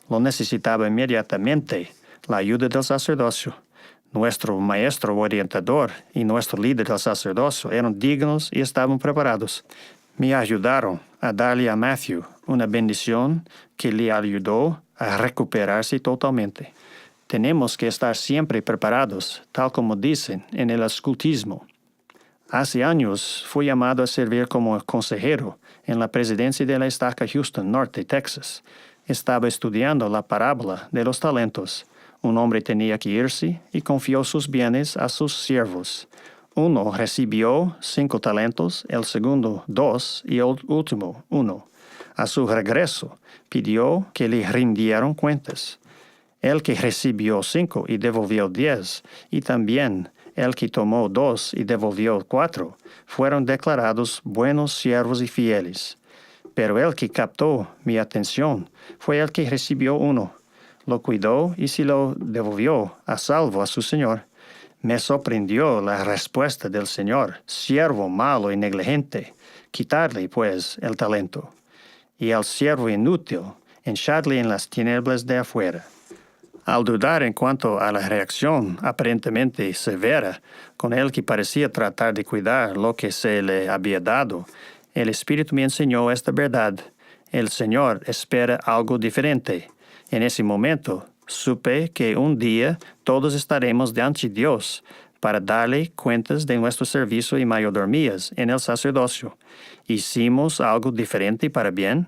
Lo necesitaba inmediatamente la ayuda del sacerdocio. Nuestro maestro orientador y nuestro líder del sacerdocio eran dignos y estaban preparados. Me ayudaron a darle a Matthew una bendición que le ayudó a recuperarse totalmente. Tenemos que estar siempre preparados, tal como dicen en el escultismo. Hace años fui llamado a servir como consejero en la presidencia de la estaca Houston Norte, Texas. Estaba estudiando la parábola de los talentos. Un hombre tenía que irse y confió sus bienes a sus siervos. Uno recibió 5 talentos, el segundo 2 y el último 1. A su regreso, pidió que le rindieran cuentas. El que recibió 5 y devolvió 10, y también el que tomó 2 y devolvió 4, fueron declarados buenos siervos y fieles. Pero el que captó mi atención fue el que recibió 1. Lo cuidó y se lo devolvió a salvo a su señor. Me sorprendió la respuesta del Señor: siervo malo y negligente, quitarle pues el talento, y al siervo inútil, echadle en las tinieblas de afuera. Al dudar en cuanto a la reacción aparentemente severa con el que parecía tratar de cuidar lo que se le había dado, el Espíritu me enseñó esta verdad: el Señor espera algo diferente. En ese momento, supe que un día todos estaremos ante Dios para darle cuentas de nuestro servicio y mayordomías en el sacerdocio. ¿Hicimos algo diferente para bien?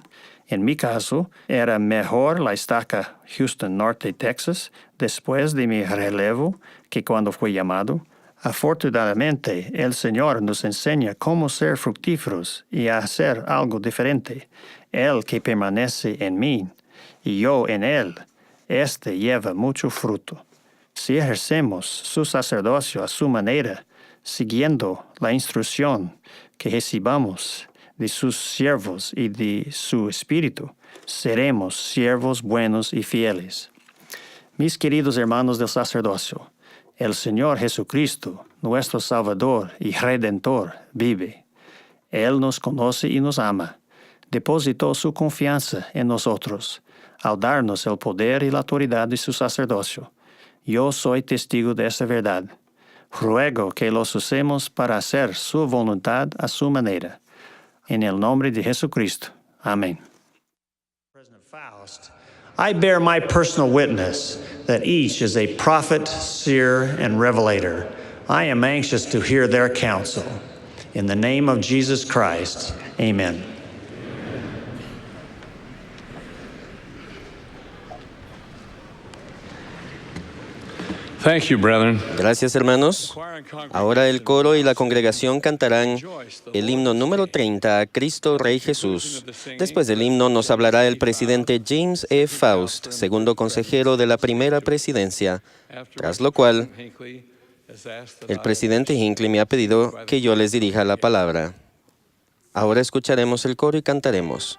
En mi caso, era mejor la estaca Houston Norte, Texas, después de mi relevo que cuando fui llamado. Afortunadamente, el Señor nos enseña cómo ser fructíferos y a hacer algo diferente. Él que permanece en mí y yo en él, este lleva mucho fruto. Si ejercemos su sacerdocio a su manera, siguiendo la instrucción que recibamos de sus siervos y de su Espíritu, seremos siervos buenos y fieles. Mis queridos hermanos del sacerdocio, el Señor Jesucristo, nuestro Salvador y Redentor, vive. Él nos conoce y nos ama. Depositó su confianza en nosotros al darnos el poder y la autoridad de su sacerdocio. Yo soy testigo de esa verdad. Ruego que los usemos para hacer su voluntad a su manera. En el nombre de Jesucristo. Amén. President Faust, I bear my personal witness that each is a prophet, seer, and revelator. I am anxious to hear their counsel. In the name of Jesus Christ, amen. Thank you, brethren. Gracias, hermanos. Ahora el coro y la congregación cantarán el himno número 30, a Cristo Rey Jesús. Después del himno nos hablará el presidente James E. Faust, segundo consejero de la primera presidencia, tras lo cual el presidente Hinckley me ha pedido que yo les dirija la palabra. Ahora escucharemos el coro y cantaremos.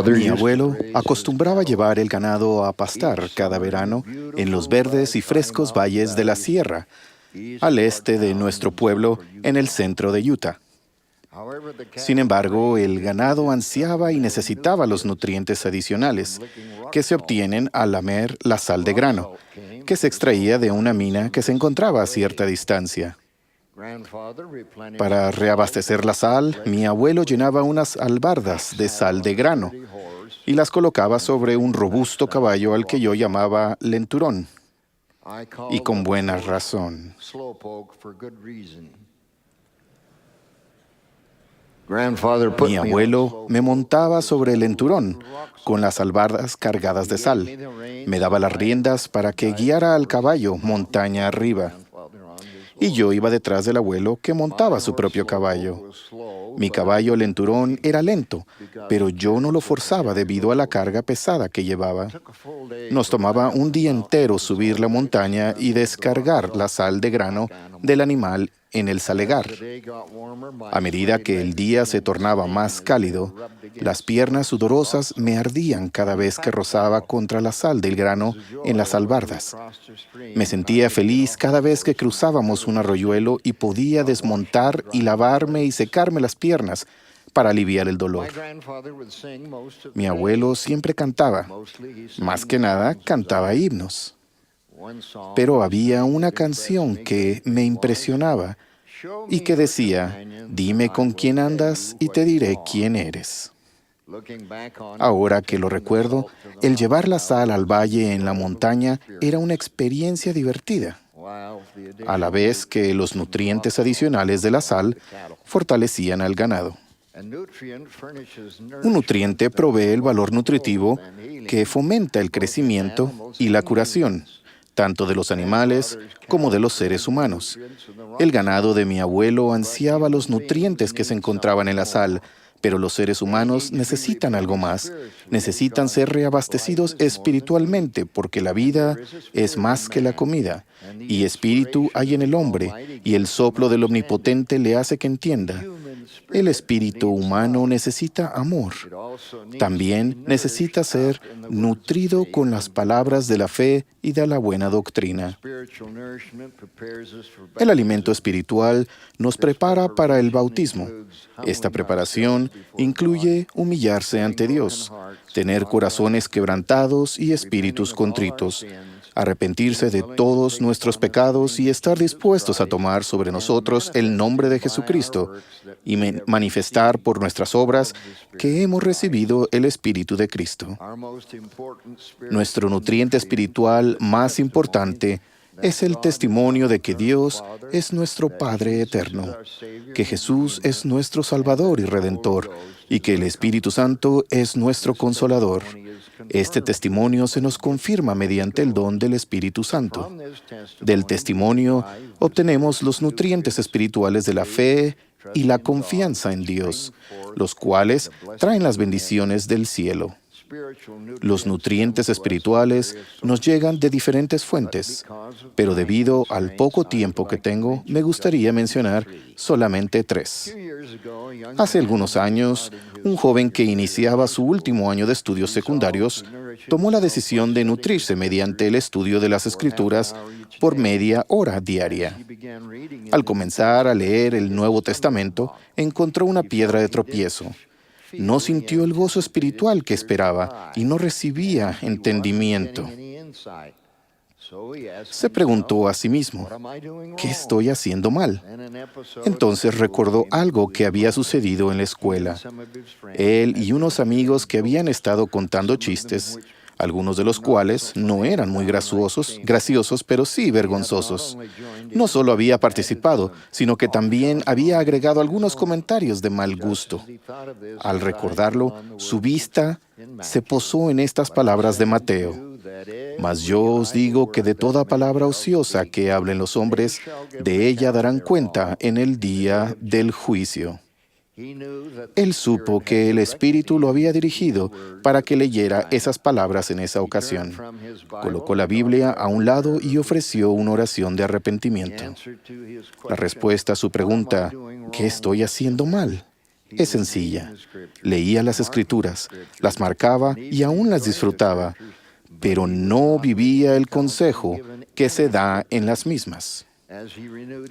Mi abuelo acostumbraba llevar el ganado a pastar cada verano en los verdes y frescos valles de la sierra, al este de nuestro pueblo, en el centro de Utah. Sin embargo, el ganado ansiaba y necesitaba los nutrientes adicionales que se obtienen al lamer la sal de grano, que se extraía de una mina que se encontraba a cierta distancia. Para reabastecer la sal, mi abuelo llenaba unas albardas de sal de grano y las colocaba sobre un robusto caballo al que yo llamaba lenturón, y con buena razón. Mi abuelo me montaba sobre el lenturón con las albardas cargadas de sal. Me daba las riendas para que guiara al caballo montaña arriba. Y yo iba detrás del abuelo, que montaba su propio caballo. Mi caballo lenturón era lento, pero yo no lo forzaba debido a la carga pesada que llevaba. Nos tomaba un día entero subir la montaña y descargar la sal de grano del animal en el salegar. A medida que el día se tornaba más cálido, las piernas sudorosas me ardían cada vez que rozaba contra la sal del grano en las albardas. Me sentía feliz cada vez que cruzábamos un arroyuelo y podía desmontar y lavarme y secarme las piernas para aliviar el dolor. Mi abuelo siempre cantaba. Más que nada, cantaba himnos. Pero había una canción que me impresionaba y que decía: «Dime con quién andas y te diré quién eres». Ahora que lo recuerdo, el llevar la sal al valle en la montaña era una experiencia divertida. a la vez que los nutrientes adicionales de la sal fortalecían al ganado. Un nutriente provee el valor nutritivo que fomenta el crecimiento y la curación, tanto de los animales como de los seres humanos. El ganado de mi abuelo ansiaba los nutrientes que se encontraban en la sal, pero los seres humanos necesitan algo más. Necesitan ser reabastecidos espiritualmente, porque la vida es más que la comida, y espíritu hay en el hombre, y el soplo del Omnipotente le hace que entienda. El espíritu humano necesita amor. También necesita ser nutrido con las palabras de la fe y de la buena doctrina. El alimento espiritual nos prepara para el bautismo. Esta preparación incluye humillarse ante Dios, tener corazones quebrantados y espíritus contritos, arrepentirse de todos nuestros pecados y estar dispuestos a tomar sobre nosotros el nombre de Jesucristo y manifestar por nuestras obras que hemos recibido el Espíritu de Cristo. Nuestro nutriente espiritual más importante es el testimonio de que Dios es nuestro Padre eterno, que Jesús es nuestro Salvador y Redentor, y que el Espíritu Santo es nuestro Consolador. Este testimonio se nos confirma mediante el don del Espíritu Santo. Del testimonio obtenemos los nutrientes espirituales de la fe y la confianza en Dios, los cuales traen las bendiciones del cielo. Los nutrientes espirituales nos llegan de diferentes fuentes, pero debido al poco tiempo que tengo, me gustaría mencionar solamente 3. Hace algunos años, un joven que iniciaba su último año de estudios secundarios tomó la decisión de nutrirse mediante el estudio de las Escrituras por media hora diaria. Al comenzar a leer el Nuevo Testamento, encontró una piedra de tropiezo. No sintió el gozo espiritual que esperaba y no recibía entendimiento. Se preguntó a sí mismo, ¿qué estoy haciendo mal? Entonces recordó algo que había sucedido en la escuela. Él y unos amigos que habían estado contando chistes, algunos de los cuales no eran muy graciosos, pero sí vergonzosos. No solo había participado, sino que también había agregado algunos comentarios de mal gusto. Al recordarlo, su vista se posó en estas palabras de Mateo. Mas yo os digo que de toda palabra ociosa que hablen los hombres, de ella darán cuenta en el día del juicio. Él supo que el Espíritu lo había dirigido para que leyera esas palabras en esa ocasión. Colocó la Biblia a un lado y ofreció una oración de arrepentimiento. La respuesta a su pregunta, ¿qué estoy haciendo mal?, es sencilla. Leía las Escrituras, las marcaba y aún las disfrutaba, pero no vivía el consejo que se da en las mismas.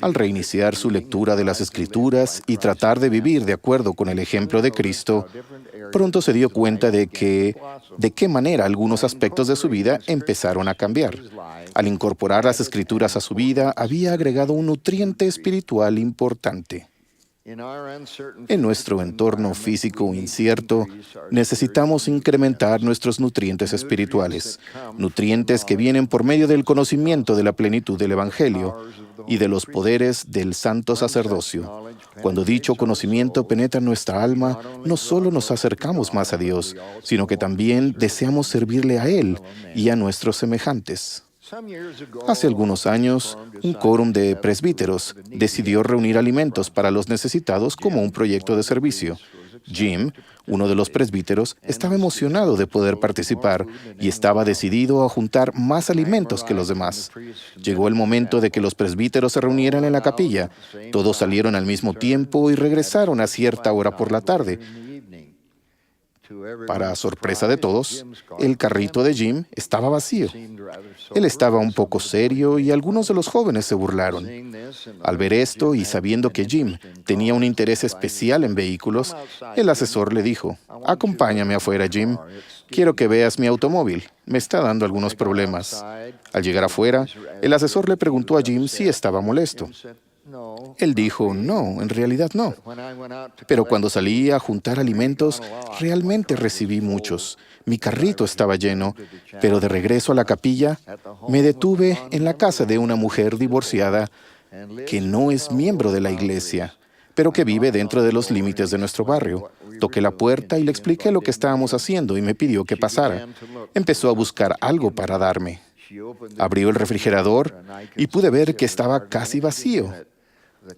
Al reiniciar su lectura de las Escrituras y tratar de vivir de acuerdo con el ejemplo de Cristo, pronto se dio cuenta de qué manera algunos aspectos de su vida empezaron a cambiar. Al incorporar las Escrituras a su vida, había agregado un nutriente espiritual importante. En nuestro entorno físico incierto, necesitamos incrementar nuestros nutrientes espirituales, nutrientes que vienen por medio del conocimiento de la plenitud del Evangelio y de los poderes del santo sacerdocio. Cuando dicho conocimiento penetra nuestra alma, no solo nos acercamos más a Dios, sino que también deseamos servirle a Él y a nuestros semejantes. Hace algunos años, un quórum de presbíteros decidió reunir alimentos para los necesitados como un proyecto de servicio. Jim, uno de los presbíteros, estaba emocionado de poder participar y estaba decidido a juntar más alimentos que los demás. Llegó el momento de que los presbíteros se reunieran en la capilla. Todos salieron al mismo tiempo y regresaron a cierta hora por la tarde. Para sorpresa de todos, el carrito de Jim estaba vacío. Él estaba un poco serio y algunos de los jóvenes se burlaron. Al ver esto y sabiendo que Jim tenía un interés especial en vehículos, el asesor le dijo, «Acompáñame afuera, Jim. Quiero que veas mi automóvil. Me está dando algunos problemas». Al llegar afuera, el asesor le preguntó a Jim si estaba molesto. Él dijo, no, en realidad no. Pero cuando salí a juntar alimentos, realmente recibí muchos. Mi carrito estaba lleno, pero de regreso a la capilla, me detuve en la casa de una mujer divorciada que no es miembro de la iglesia, pero que vive dentro de los límites de nuestro barrio. Toqué la puerta y le expliqué lo que estábamos haciendo y me pidió que pasara. Empezó a buscar algo para darme. Abrió el refrigerador y pude ver que estaba casi vacío.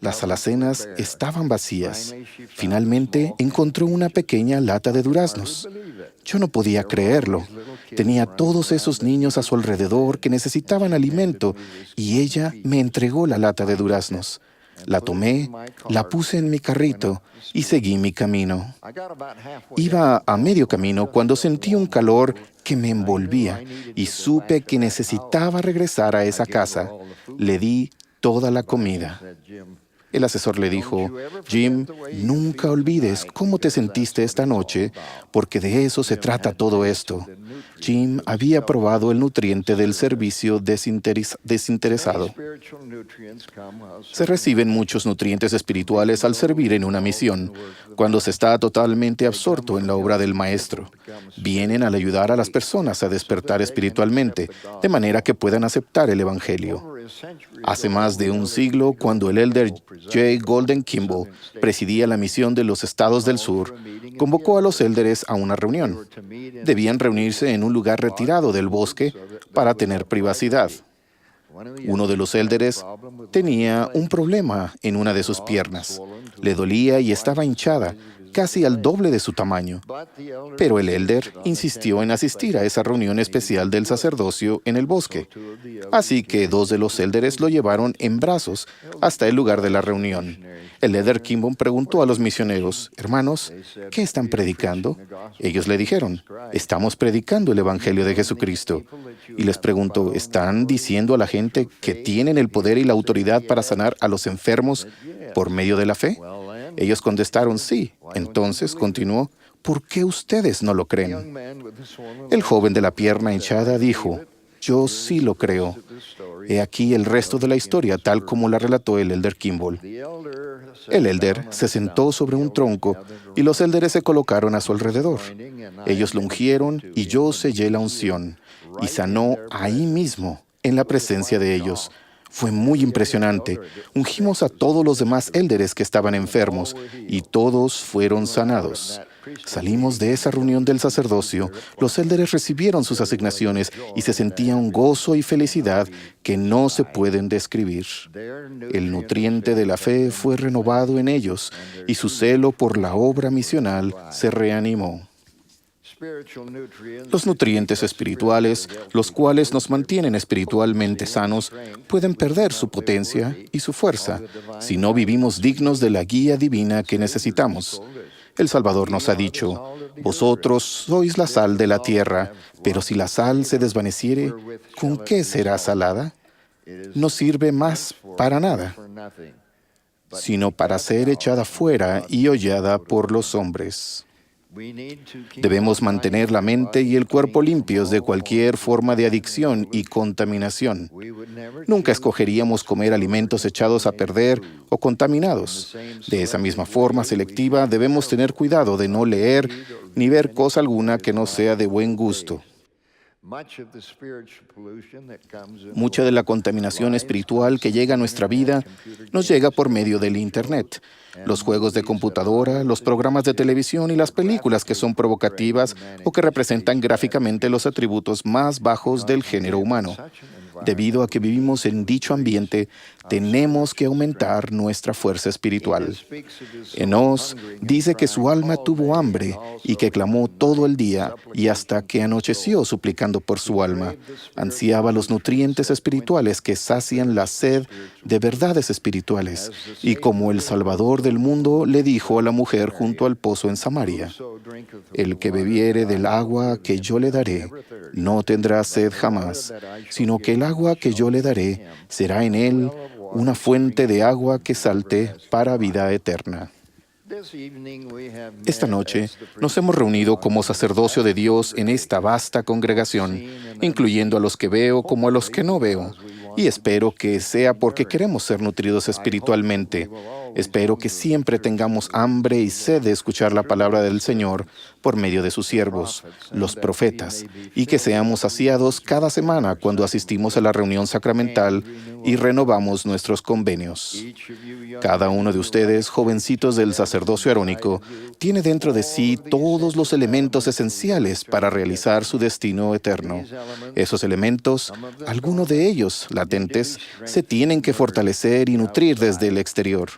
Las alacenas estaban vacías. Finalmente encontró una pequeña lata de duraznos. Yo no podía creerlo. Tenía todos esos niños a su alrededor que necesitaban alimento y ella me entregó la lata de duraznos. La tomé, la puse en mi carrito y seguí mi camino. Iba a medio camino cuando sentí un calor que me envolvía y supe que necesitaba regresar a esa casa. Le di toda la comida. El asesor le dijo, Jim, nunca olvides cómo te sentiste esta noche, porque de eso se trata todo esto. Jim había probado el nutriente del servicio desinteresado. Se reciben muchos nutrientes espirituales al servir en una misión, cuando se está totalmente absorto en la obra del Maestro. Vienen al ayudar a las personas a despertar espiritualmente, de manera que puedan aceptar el Evangelio. Hace más de un siglo, cuando el elder J. Golden Kimball presidía la misión de los estados del sur, convocó a los élderes a una reunión. Debían reunirse en un lugar retirado del bosque para tener privacidad. Uno de los élderes tenía un problema en una de sus piernas. Le dolía y estaba hinchada, casi al doble de su tamaño. Pero el élder insistió en asistir a esa reunión especial del sacerdocio en el bosque. Así que 2 de los élderes lo llevaron en brazos hasta el lugar de la reunión. El elder Kimball preguntó a los misioneros, hermanos, ¿qué están predicando? Ellos le dijeron, estamos predicando el Evangelio de Jesucristo. Y les preguntó, ¿están diciendo a la gente que tienen el poder y la autoridad para sanar a los enfermos por medio de la fe? Ellos contestaron, sí. Entonces, continuó, ¿por qué ustedes no lo creen? El joven de la pierna hinchada dijo, yo sí lo creo. He aquí el resto de la historia, tal como la relató el elder Kimball. El elder se sentó sobre un tronco y los élderes se colocaron a su alrededor. Ellos lo ungieron y yo sellé la unción y sanó ahí mismo, en la presencia de ellos. Fue muy impresionante. Ungimos a todos los demás élderes que estaban enfermos y todos fueron sanados. Salimos de esa reunión del sacerdocio, los élderes recibieron sus asignaciones y se sentía un gozo y felicidad que no se pueden describir. El nutriente de la fe fue renovado en ellos y su celo por la obra misional se reanimó. Los nutrientes espirituales, los cuales nos mantienen espiritualmente sanos, pueden perder su potencia y su fuerza si no vivimos dignos de la guía divina que necesitamos. El Salvador nos ha dicho, vosotros sois la sal de la tierra, pero si la sal se desvaneciere, ¿con qué será salada? No sirve más para nada, sino para ser echada fuera y hollada por los hombres. Debemos mantener la mente y el cuerpo limpios de cualquier forma de adicción y contaminación. Nunca escogeríamos comer alimentos echados a perder o contaminados. De esa misma forma selectiva, debemos tener cuidado de no leer ni ver cosa alguna que no sea de buen gusto. Mucha de la contaminación espiritual que llega a nuestra vida nos llega por medio del Internet. Los juegos de computadora, los programas de televisión y las películas que son provocativas o que representan gráficamente los atributos más bajos del género humano. Debido a que vivimos en dicho ambiente, tenemos que aumentar nuestra fuerza espiritual. Enos dice que su alma tuvo hambre y que clamó todo el día y hasta que anocheció suplicando por su alma. Ansiaba los nutrientes espirituales que sacian la sed de verdades espirituales. Y como el Salvador del mundo le dijo a la mujer junto al pozo en Samaria, el que bebiere del agua que yo le daré, no tendrá sed jamás, sino que el agua que yo le daré será en él una fuente de agua que salte para vida eterna. Esta noche nos hemos reunido como sacerdocio de Dios en esta vasta congregación, incluyendo a los que veo como a los que no veo. Y espero que sea porque queremos ser nutridos espiritualmente. Espero que siempre tengamos hambre y sed de escuchar la palabra del Señor por medio de sus siervos, los profetas, y que seamos saciados cada semana cuando asistimos a la reunión sacramental y renovamos nuestros convenios. Cada uno de ustedes, jovencitos del sacerdocio arónico, tiene dentro de sí todos los elementos esenciales para realizar su destino eterno. Esos elementos, algunos de ellos latentes, se tienen que fortalecer y nutrir desde el exterior.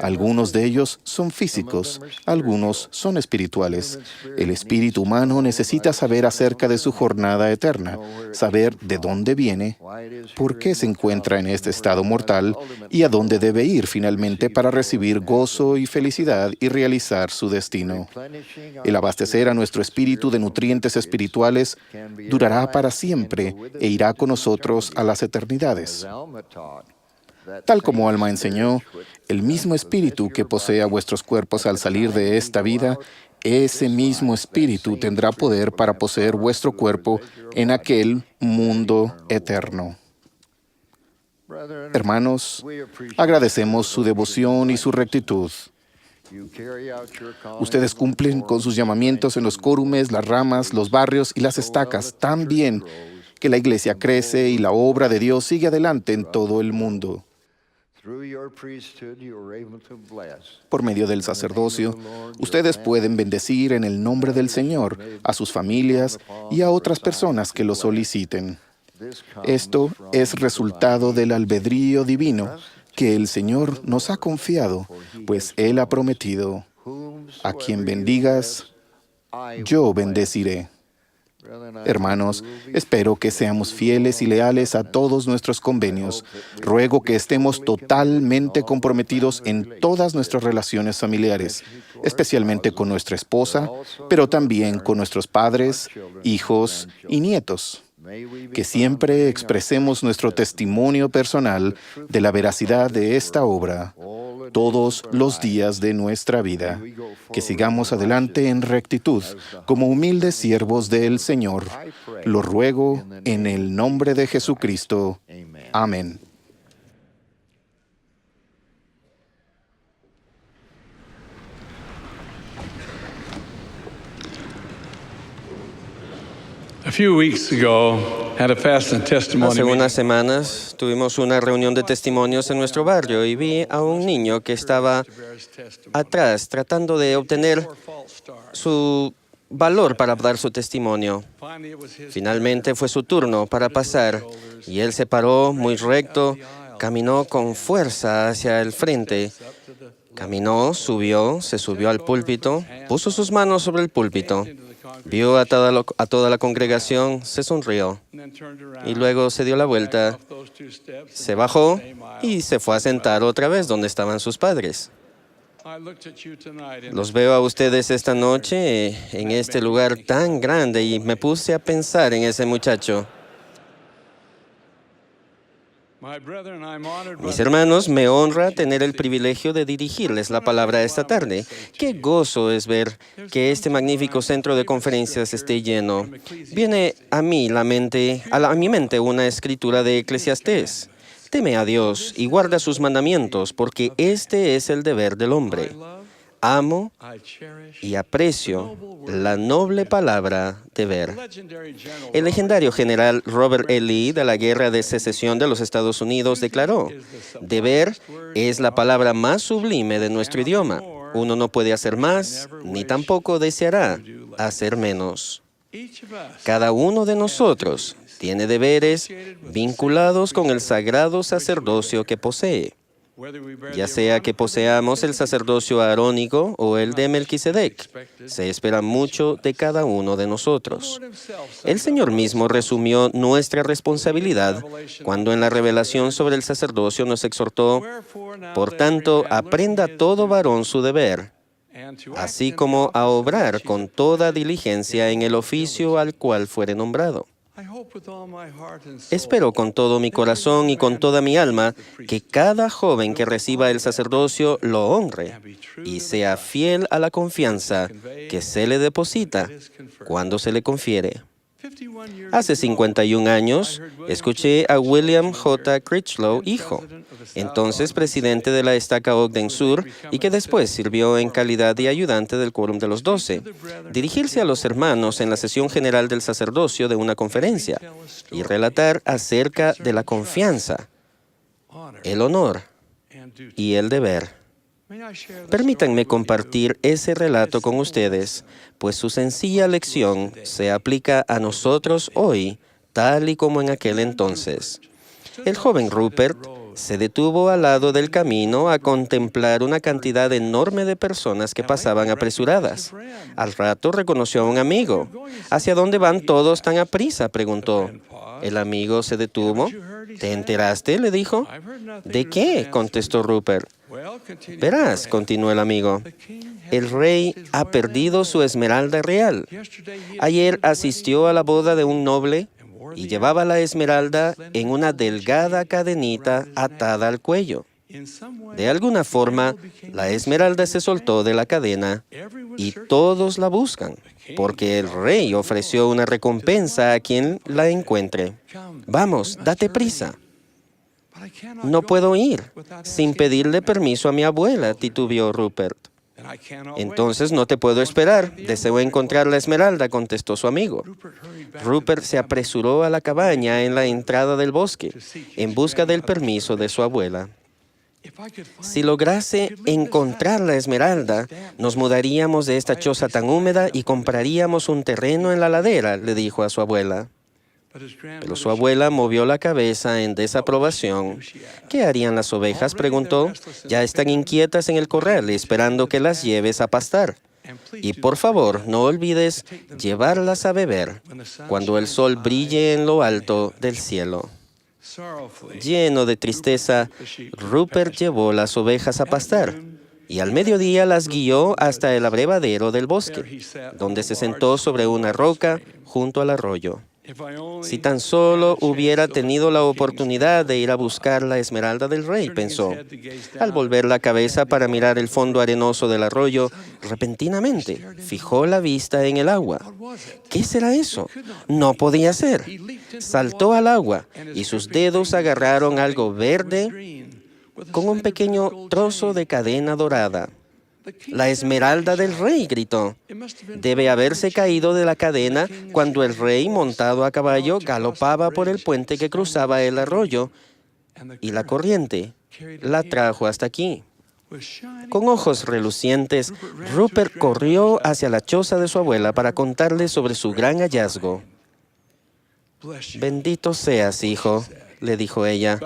Algunos de ellos son físicos, algunos son espirituales. El espíritu humano necesita saber acerca de su jornada eterna, saber de dónde viene, por qué se encuentra en este estado mortal y a dónde debe ir finalmente para recibir gozo y felicidad y realizar su destino. El abastecer a nuestro espíritu de nutrientes espirituales durará para siempre e irá con nosotros a las eternidades. Tal como Alma enseñó, el mismo espíritu que posee a vuestros cuerpos al salir de esta vida, ese mismo espíritu tendrá poder para poseer vuestro cuerpo en aquel mundo eterno. Hermanos, agradecemos su devoción y su rectitud. Ustedes cumplen con sus llamamientos en los córumes, las ramas, los barrios y las estacas tan bien que la iglesia crece y la obra de Dios sigue adelante en todo el mundo. Por medio del sacerdocio, ustedes pueden bendecir en el nombre del Señor a sus familias y a otras personas que lo soliciten. Esto es resultado del albedrío divino que el Señor nos ha confiado, pues Él ha prometido: a quien bendigas, yo bendeciré. Hermanos, espero que seamos fieles y leales a todos nuestros convenios. Ruego que estemos totalmente comprometidos en todas nuestras relaciones familiares, especialmente con nuestra esposa, pero también con nuestros padres, hijos y nietos. Que siempre expresemos nuestro testimonio personal de la veracidad de esta obra todos los días de nuestra vida. Que sigamos adelante en rectitud, como humildes siervos del Señor. Lo ruego en el nombre de Jesucristo. Amén. Hace unas semanas tuvimos una reunión de testimonios en nuestro barrio y vi a un niño que estaba atrás tratando de obtener su valor para dar su testimonio. Finalmente fue su turno para pasar y él se paró muy recto, caminó con fuerza hacia el frente. Caminó, se subió al púlpito, puso sus manos sobre el púlpito. Vio a toda la congregación, se sonrió y luego se dio la vuelta, se bajó y se fue a sentar otra vez donde estaban sus padres. Los veo a ustedes esta noche en este lugar tan grande y me puse a pensar en ese muchacho. Mis hermanos, me honra tener el privilegio de dirigirles la palabra esta tarde. Qué gozo es ver que este magnífico centro de conferencias esté lleno. Viene a mi mente una escritura de Eclesiastés. Teme a Dios y guarda sus mandamientos, porque este es el deber del hombre. Amo y aprecio la noble palabra deber. El legendario general Robert E. Lee de la Guerra de Secesión de los Estados Unidos declaró: deber es la palabra más sublime de nuestro idioma. Uno no puede hacer más, ni tampoco deseará hacer menos. Cada uno de nosotros tiene deberes vinculados con el sagrado sacerdocio que posee. Ya sea que poseamos el sacerdocio arónico o el de Melquisedec, se espera mucho de cada uno de nosotros. El Señor mismo resumió nuestra responsabilidad cuando en la revelación sobre el sacerdocio nos exhortó: por tanto, aprenda todo varón su deber, así como a obrar con toda diligencia en el oficio al cual fuere nombrado. Espero con todo mi corazón y con toda mi alma que cada joven que reciba el sacerdocio lo honre y sea fiel a la confianza que se le deposita cuando se le confiere. Hace 51 años, escuché a William J. Critchlow, hijo, entonces presidente de la estaca Ogden Sur y que después sirvió en calidad de ayudante del Quórum de los 12, dirigirse a los hermanos en la sesión general del sacerdocio de una conferencia y relatar acerca de la confianza, el honor y el deber. Permítanme compartir ese relato con ustedes, pues su sencilla lección se aplica a nosotros hoy, tal y como en aquel entonces. El joven Rupert se detuvo al lado del camino a contemplar una cantidad enorme de personas que pasaban apresuradas. Al rato reconoció a un amigo. ¿Hacia dónde van todos tan aprisa?, preguntó. El amigo se detuvo. ¿Te enteraste?, le dijo. ¿De qué?, contestó Rupert. Verás, continuó el amigo, el rey ha perdido su esmeralda real. Ayer asistió a la boda de un noble y llevaba la esmeralda en una delgada cadenita atada al cuello. De alguna forma, la esmeralda se soltó de la cadena y todos la buscan, porque el rey ofreció una recompensa a quien la encuentre. Vamos, date prisa. No puedo ir sin pedirle permiso a mi abuela, titubeó Rupert. Entonces no te puedo esperar. Deseo encontrar la esmeralda, contestó su amigo. Rupert se apresuró a la cabaña en la entrada del bosque, en busca del permiso de su abuela. Si lograse encontrar la esmeralda, nos mudaríamos de esta choza tan húmeda y compraríamos un terreno en la ladera, le dijo a su abuela. Pero su abuela movió la cabeza en desaprobación. ¿Qué harían las ovejas?, preguntó. Ya están inquietas en el corral, esperando que las lleves a pastar. Y por favor, no olvides llevarlas a beber cuando el sol brille en lo alto del cielo. Lleno de tristeza, Rupert llevó las ovejas a pastar y al mediodía las guió hasta el abrevadero del bosque, donde se sentó sobre una roca junto al arroyo. Si tan solo hubiera tenido la oportunidad de ir a buscar la esmeralda del rey, pensó. Al volver la cabeza para mirar el fondo arenoso del arroyo, repentinamente fijó la vista en el agua. ¿Qué será eso? No podía ser. Saltó al agua y sus dedos agarraron algo verde con un pequeño trozo de cadena dorada. «La esmeralda del rey», gritó. Debe haberse caído de la cadena cuando el rey, montado a caballo, galopaba por el puente que cruzaba el arroyo y la corriente la trajo hasta aquí. Con ojos relucientes, Rupert corrió hacia la choza de su abuela para contarle sobre su gran hallazgo. «Bendito seas, hijo», le dijo ella,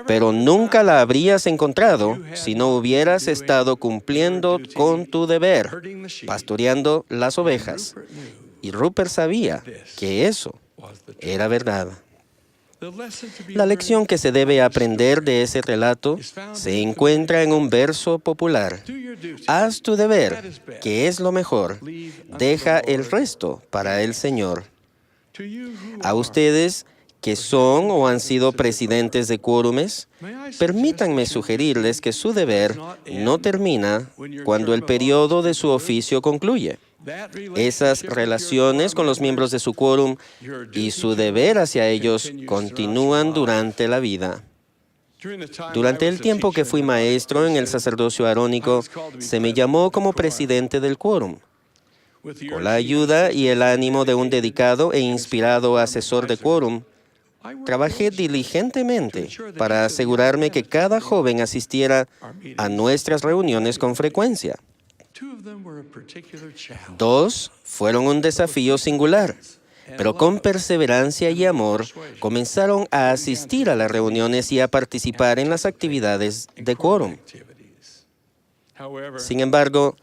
«pero nunca la habrías encontrado si no hubieras estado cumpliendo con tu deber, pastoreando las ovejas». Y Rupert sabía que eso era verdad. La lección que se debe aprender de ese relato se encuentra en un verso popular. Haz tu deber, que es lo mejor. Deja el resto para el Señor. A ustedes que son o han sido presidentes de quórumes, permítanme sugerirles que su deber no termina cuando el periodo de su oficio concluye. Esas relaciones con los miembros de su quórum y su deber hacia ellos continúan durante la vida. Durante el tiempo que fui maestro en el sacerdocio arónico, se me llamó como presidente del quórum. Con la ayuda y el ánimo de un dedicado e inspirado asesor de quórum, trabajé diligentemente para asegurarme que cada joven asistiera a nuestras reuniones con frecuencia. 2 fueron un desafío singular, pero con perseverancia y amor comenzaron a asistir a las reuniones y a participar en las actividades de quórum. Sin embargo,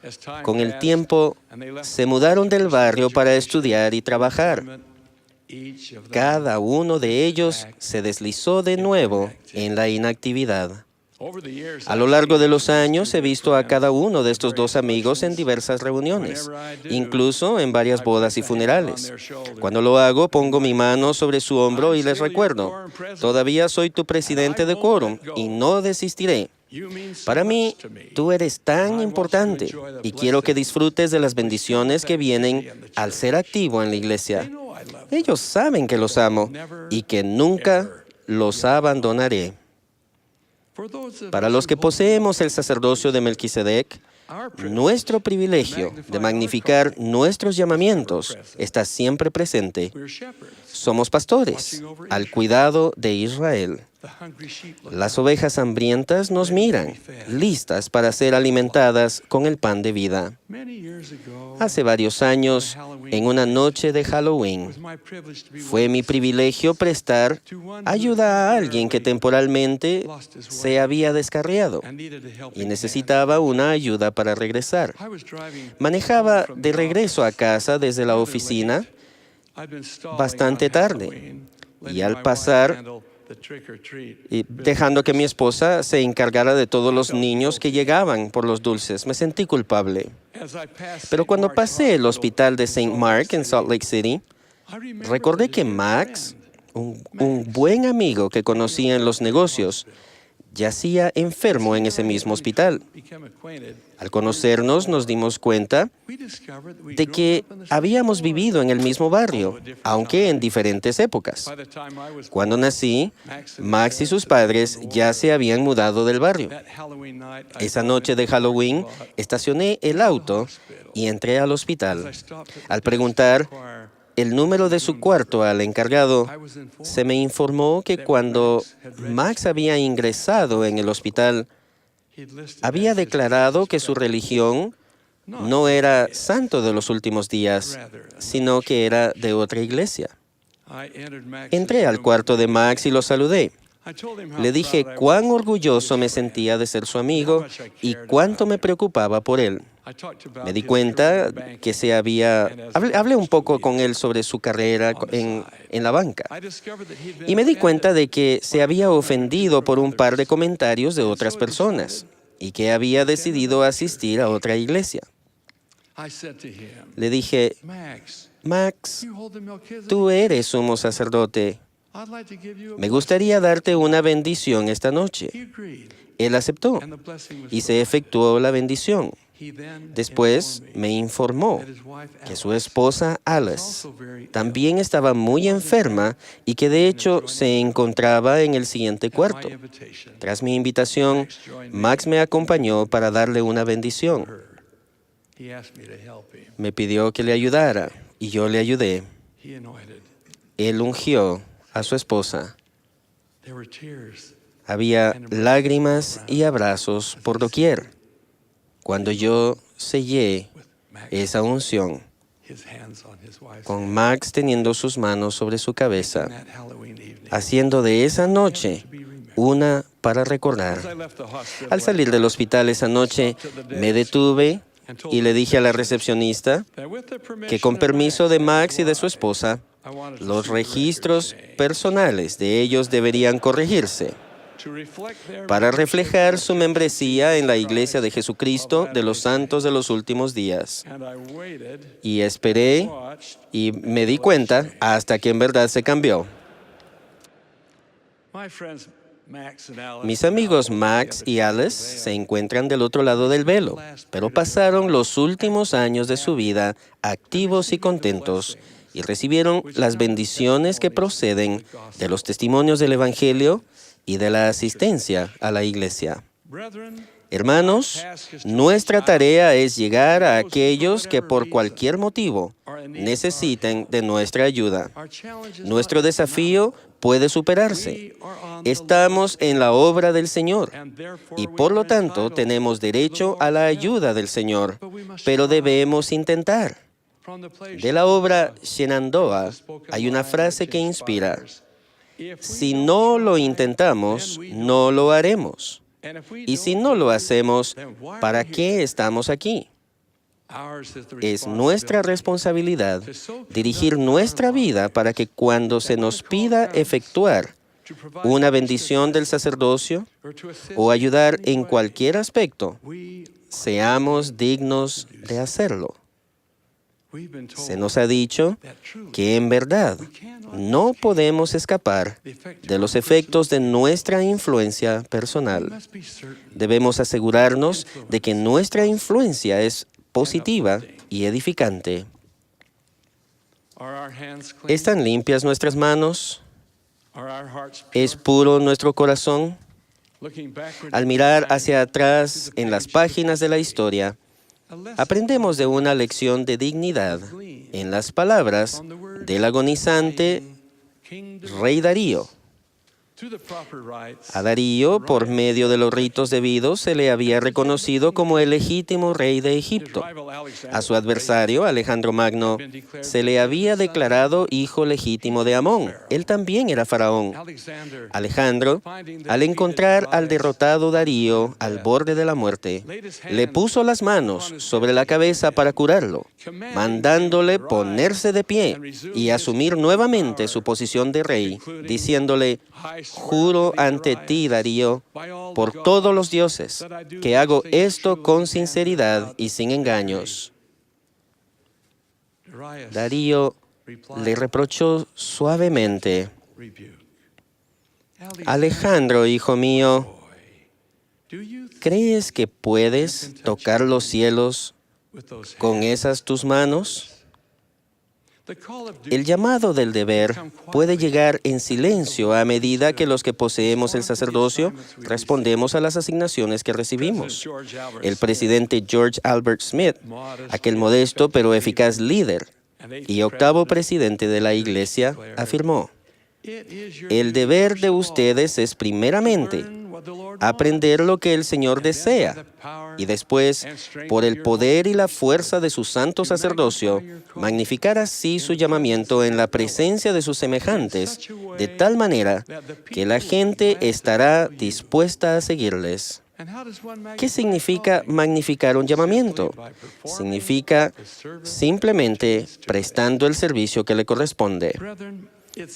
con el tiempo, se mudaron del barrio para estudiar y trabajar. Cada uno de ellos se deslizó de nuevo en la inactividad. A lo largo de los años he visto a cada uno de estos 2 amigos en diversas reuniones, incluso en varias bodas y funerales. Cuando lo hago, pongo mi mano sobre su hombro y les recuerdo, todavía soy tu presidente de quórum y no desistiré. Para mí, tú eres tan importante y quiero que disfrutes de las bendiciones que vienen al ser activo en la iglesia. Ellos saben que los amo y que nunca los abandonaré. Para los que poseemos el sacerdocio de Melquisedec, nuestro privilegio de magnificar nuestros llamamientos está siempre presente. Somos pastores al cuidado de Israel. Las ovejas hambrientas nos miran, listas para ser alimentadas con el pan de vida. Hace varios años, en una noche de Halloween, fue mi privilegio prestar ayuda a alguien que temporalmente se había descarriado y necesitaba una ayuda para regresar. Manejaba de regreso a casa desde la oficina bastante tarde y al pasar y dejando que mi esposa se encargara de todos los niños que llegaban por los dulces. Me sentí culpable. Pero cuando pasé el hospital de St. Mark en Salt Lake City, recordé que Max, un buen amigo que conocía en los negocios, yacía enfermo en ese mismo hospital. Al conocernos, nos dimos cuenta de que habíamos vivido en el mismo barrio, aunque en diferentes épocas. Cuando nací, Max y sus padres ya se habían mudado del barrio. Esa noche de Halloween, estacioné el auto y entré al hospital. Al preguntar el número de su cuarto al encargado, se me informó que cuando Max había ingresado en el hospital, había declarado que su religión no era santo de los últimos días, sino que era de otra iglesia. Entré al cuarto de Max y lo saludé. Le dije cuán orgulloso me sentía de ser su amigo y cuánto me preocupaba por él. Me di cuenta que hablé un poco con él sobre su carrera en la banca. Y me di cuenta de que se había ofendido por un par de comentarios de otras personas y que había decidido asistir a otra iglesia. Le dije, Max, tú eres sumo sacerdote. Me gustaría darte una bendición esta noche. Él aceptó y se efectuó la bendición. Después me informó que su esposa Alice también estaba muy enferma y que de hecho se encontraba en el siguiente cuarto. Tras mi invitación, Max me acompañó para darle una bendición. Me pidió que le ayudara y yo le ayudé. Él ungió a su esposa. Había lágrimas y abrazos por doquier cuando yo sellé esa unción, con Max teniendo sus manos sobre su cabeza, haciendo de esa noche una para recordar. Al salir del hospital esa noche, me detuve y le dije a la recepcionista que con permiso de Max y de su esposa, los registros personales de ellos deberían corregirse para reflejar su membresía en la Iglesia de Jesucristo de los Santos de los Últimos Días. Y esperé y me di cuenta hasta que en verdad se cambió. Mis amigos Max y Alice se encuentran del otro lado del velo, pero pasaron los últimos años de su vida activos y contentos y recibieron las bendiciones que proceden de los testimonios del Evangelio y de la asistencia a la iglesia. Hermanos, nuestra tarea es llegar a aquellos que por cualquier motivo necesiten de nuestra ayuda. Nuestro desafío puede superarse. Estamos en la obra del Señor y por lo tanto tenemos derecho a la ayuda del Señor, pero debemos intentar. De la obra Shenandoah hay una frase que inspira: si no lo intentamos, no lo haremos. Y si no lo hacemos, ¿para qué estamos aquí? Es nuestra responsabilidad dirigir nuestra vida para que cuando se nos pida efectuar una bendición del sacerdocio o ayudar en cualquier aspecto, seamos dignos de hacerlo. Se nos ha dicho que en verdad no podemos escapar de los efectos de nuestra influencia personal. Debemos asegurarnos de que nuestra influencia es positiva y edificante. ¿Están limpias nuestras manos? ¿Es puro nuestro corazón? Al mirar hacia atrás en las páginas de la historia, aprendemos de una lección de dignidad en las palabras del agonizante rey Darío. A Darío, por medio de los ritos debidos, se le había reconocido como el legítimo rey de Egipto. A su adversario, Alejandro Magno, se le había declarado hijo legítimo de Amón. Él también era faraón. Alejandro, al encontrar al derrotado Darío al borde de la muerte, le puso las manos sobre la cabeza para curarlo, mandándole ponerse de pie y asumir nuevamente su posición de rey, diciéndole: juro ante ti, Darío, por todos los dioses, que hago esto con sinceridad y sin engaños. Darío le reprochó suavemente: Alejandro, hijo mío, ¿crees que puedes tocar los cielos con esas tus manos? El llamado del deber puede llegar en silencio a medida que los que poseemos el sacerdocio respondemos a las asignaciones que recibimos. El presidente George Albert Smith, aquel modesto pero eficaz líder y octavo presidente de la Iglesia, afirmó: el deber de ustedes es primeramente aprender lo que el Señor desea y después, por el poder y la fuerza de su santo sacerdocio, magnificar así su llamamiento en la presencia de sus semejantes, de tal manera que la gente estará dispuesta a seguirles. ¿Qué significa magnificar un llamamiento? Significa simplemente prestando el servicio que le corresponde.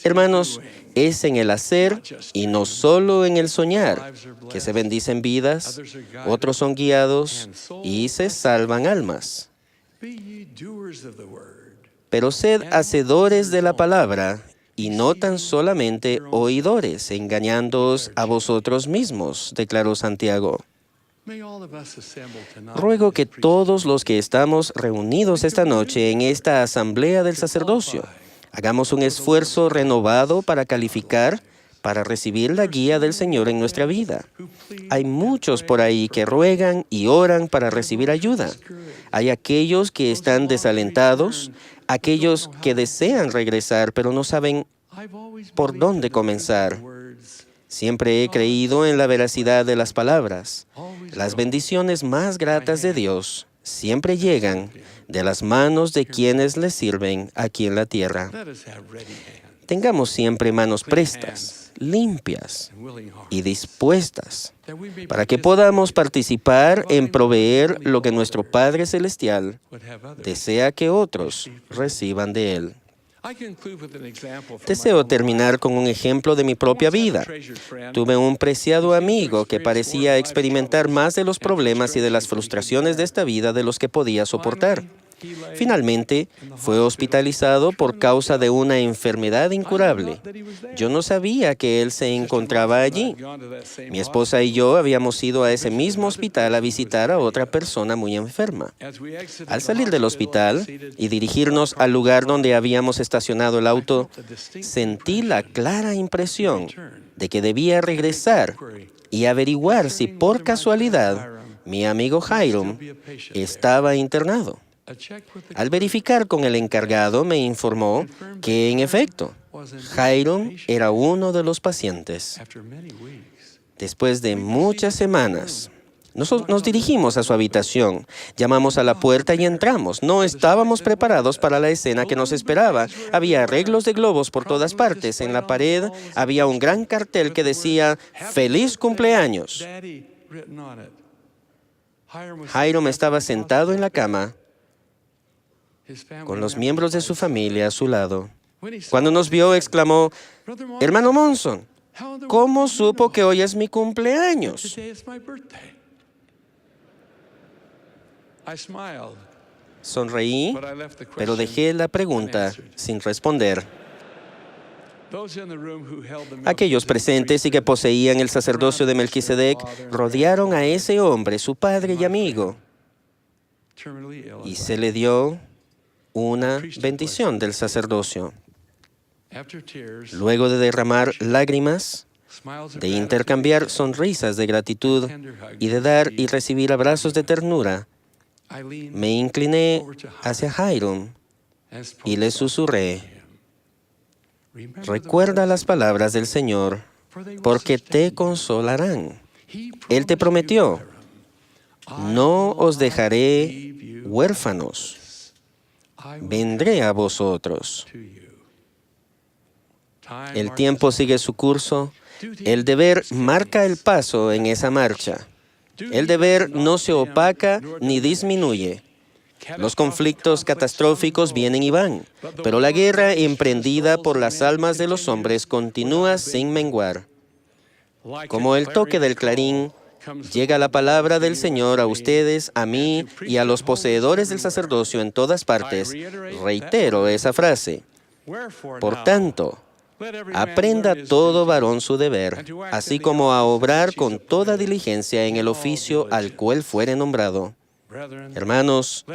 Hermanos, es en el hacer y no solo en el soñar que se bendicen vidas, otros son guiados y se salvan almas. Pero sed hacedores de la palabra y no tan solamente oidores, engañándoos a vosotros mismos, declaró Santiago. Ruego que todos los que estamos reunidos esta noche en esta asamblea del sacerdocio hagamos un esfuerzo renovado para calificar, para recibir la guía del Señor en nuestra vida. Hay muchos por ahí que ruegan y oran para recibir ayuda. Hay aquellos que están desalentados, aquellos que desean regresar, pero no saben por dónde comenzar. Siempre he creído en la veracidad de las palabras. Las bendiciones más gratas de Dios siempre llegan de las manos de quienes les sirven aquí en la tierra. Tengamos siempre manos prestas, limpias y dispuestas para que podamos participar en proveer lo que nuestro Padre Celestial desea que otros reciban de Él. Deseo terminar con un ejemplo de mi propia vida. Tuve un preciado amigo que parecía experimentar más de los problemas y de las frustraciones de esta vida de los que podía soportar. Finalmente, fue hospitalizado por causa de una enfermedad incurable. Yo no sabía que él se encontraba allí. Mi esposa y yo habíamos ido a ese mismo hospital a visitar a otra persona muy enferma. Al salir del hospital y dirigirnos al lugar donde habíamos estacionado el auto, sentí la clara impresión de que debía regresar y averiguar si por casualidad mi amigo Hiram estaba internado. Al verificar con el encargado, me informó que, en efecto, Hiram era uno de los pacientes. Después de muchas semanas, nos dirigimos a su habitación, llamamos a la puerta y entramos. No estábamos preparados para la escena que nos esperaba. Había arreglos de globos por todas partes. En la pared había un gran cartel que decía «Feliz cumpleaños». Hiram estaba sentado en la cama, con los miembros de su familia a su lado. Cuando nos vio, exclamó: «Hermano Monson, ¿cómo supo que hoy es mi cumpleaños?» Sonreí, pero dejé la pregunta sin responder. Aquellos presentes y que poseían el sacerdocio de Melquisedec rodearon a ese hombre, su padre y amigo, y se le dio una bendición del sacerdocio. Luego de derramar lágrimas, de intercambiar sonrisas de gratitud y de dar y recibir abrazos de ternura, me incliné hacia Hiram y le susurré: recuerda las palabras del Señor, porque te consolarán. Él te prometió: no os dejaré huérfanos, vendré a vosotros. El tiempo sigue su curso, el deber marca el paso en esa marcha. El deber no se opaca ni disminuye. Los conflictos catastróficos vienen y van, pero la guerra emprendida por las almas de los hombres continúa sin menguar. Como el toque del clarín, llega la palabra del Señor a ustedes, a mí y a los poseedores del sacerdocio en todas partes. Reitero esa frase. Por tanto, aprenda todo varón su deber, así como a obrar con toda diligencia en el oficio al cual fuere nombrado. Hermanos,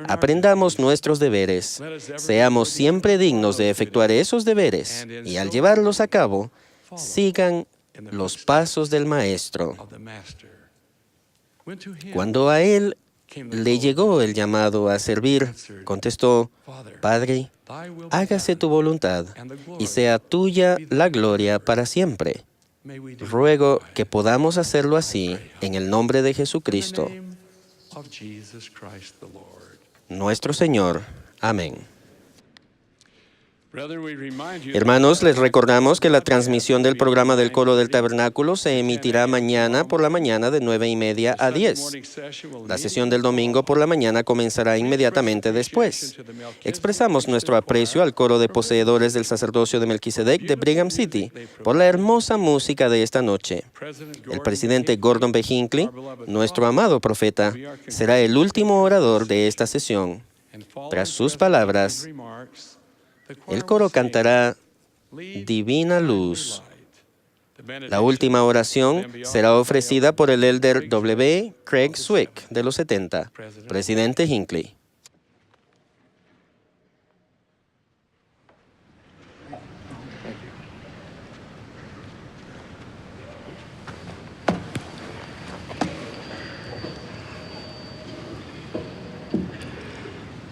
aprendamos nuestros deberes, seamos siempre dignos de efectuar esos deberes y al llevarlos a cabo, sigan los pasos del Maestro. Cuando a él le llegó el llamado a servir, contestó: Padre, hágase tu voluntad y sea tuya la gloria para siempre. Ruego que podamos hacerlo así en el nombre de Jesucristo, nuestro Señor. Amén. Hermanos, les recordamos que la transmisión del programa del Coro del Tabernáculo se emitirá mañana por la mañana de 9:30 a 10. La sesión del domingo por la mañana comenzará inmediatamente después. Expresamos nuestro aprecio al coro de poseedores del sacerdocio de Melquisedec de Brigham City por la hermosa música de esta noche. El presidente Gordon B. Hinckley, nuestro amado profeta, será el último orador de esta sesión. Tras sus palabras, el coro cantará Divina Luz. La última oración será ofrecida por el elder W. Craig Swick de los 70, presidente Hinckley.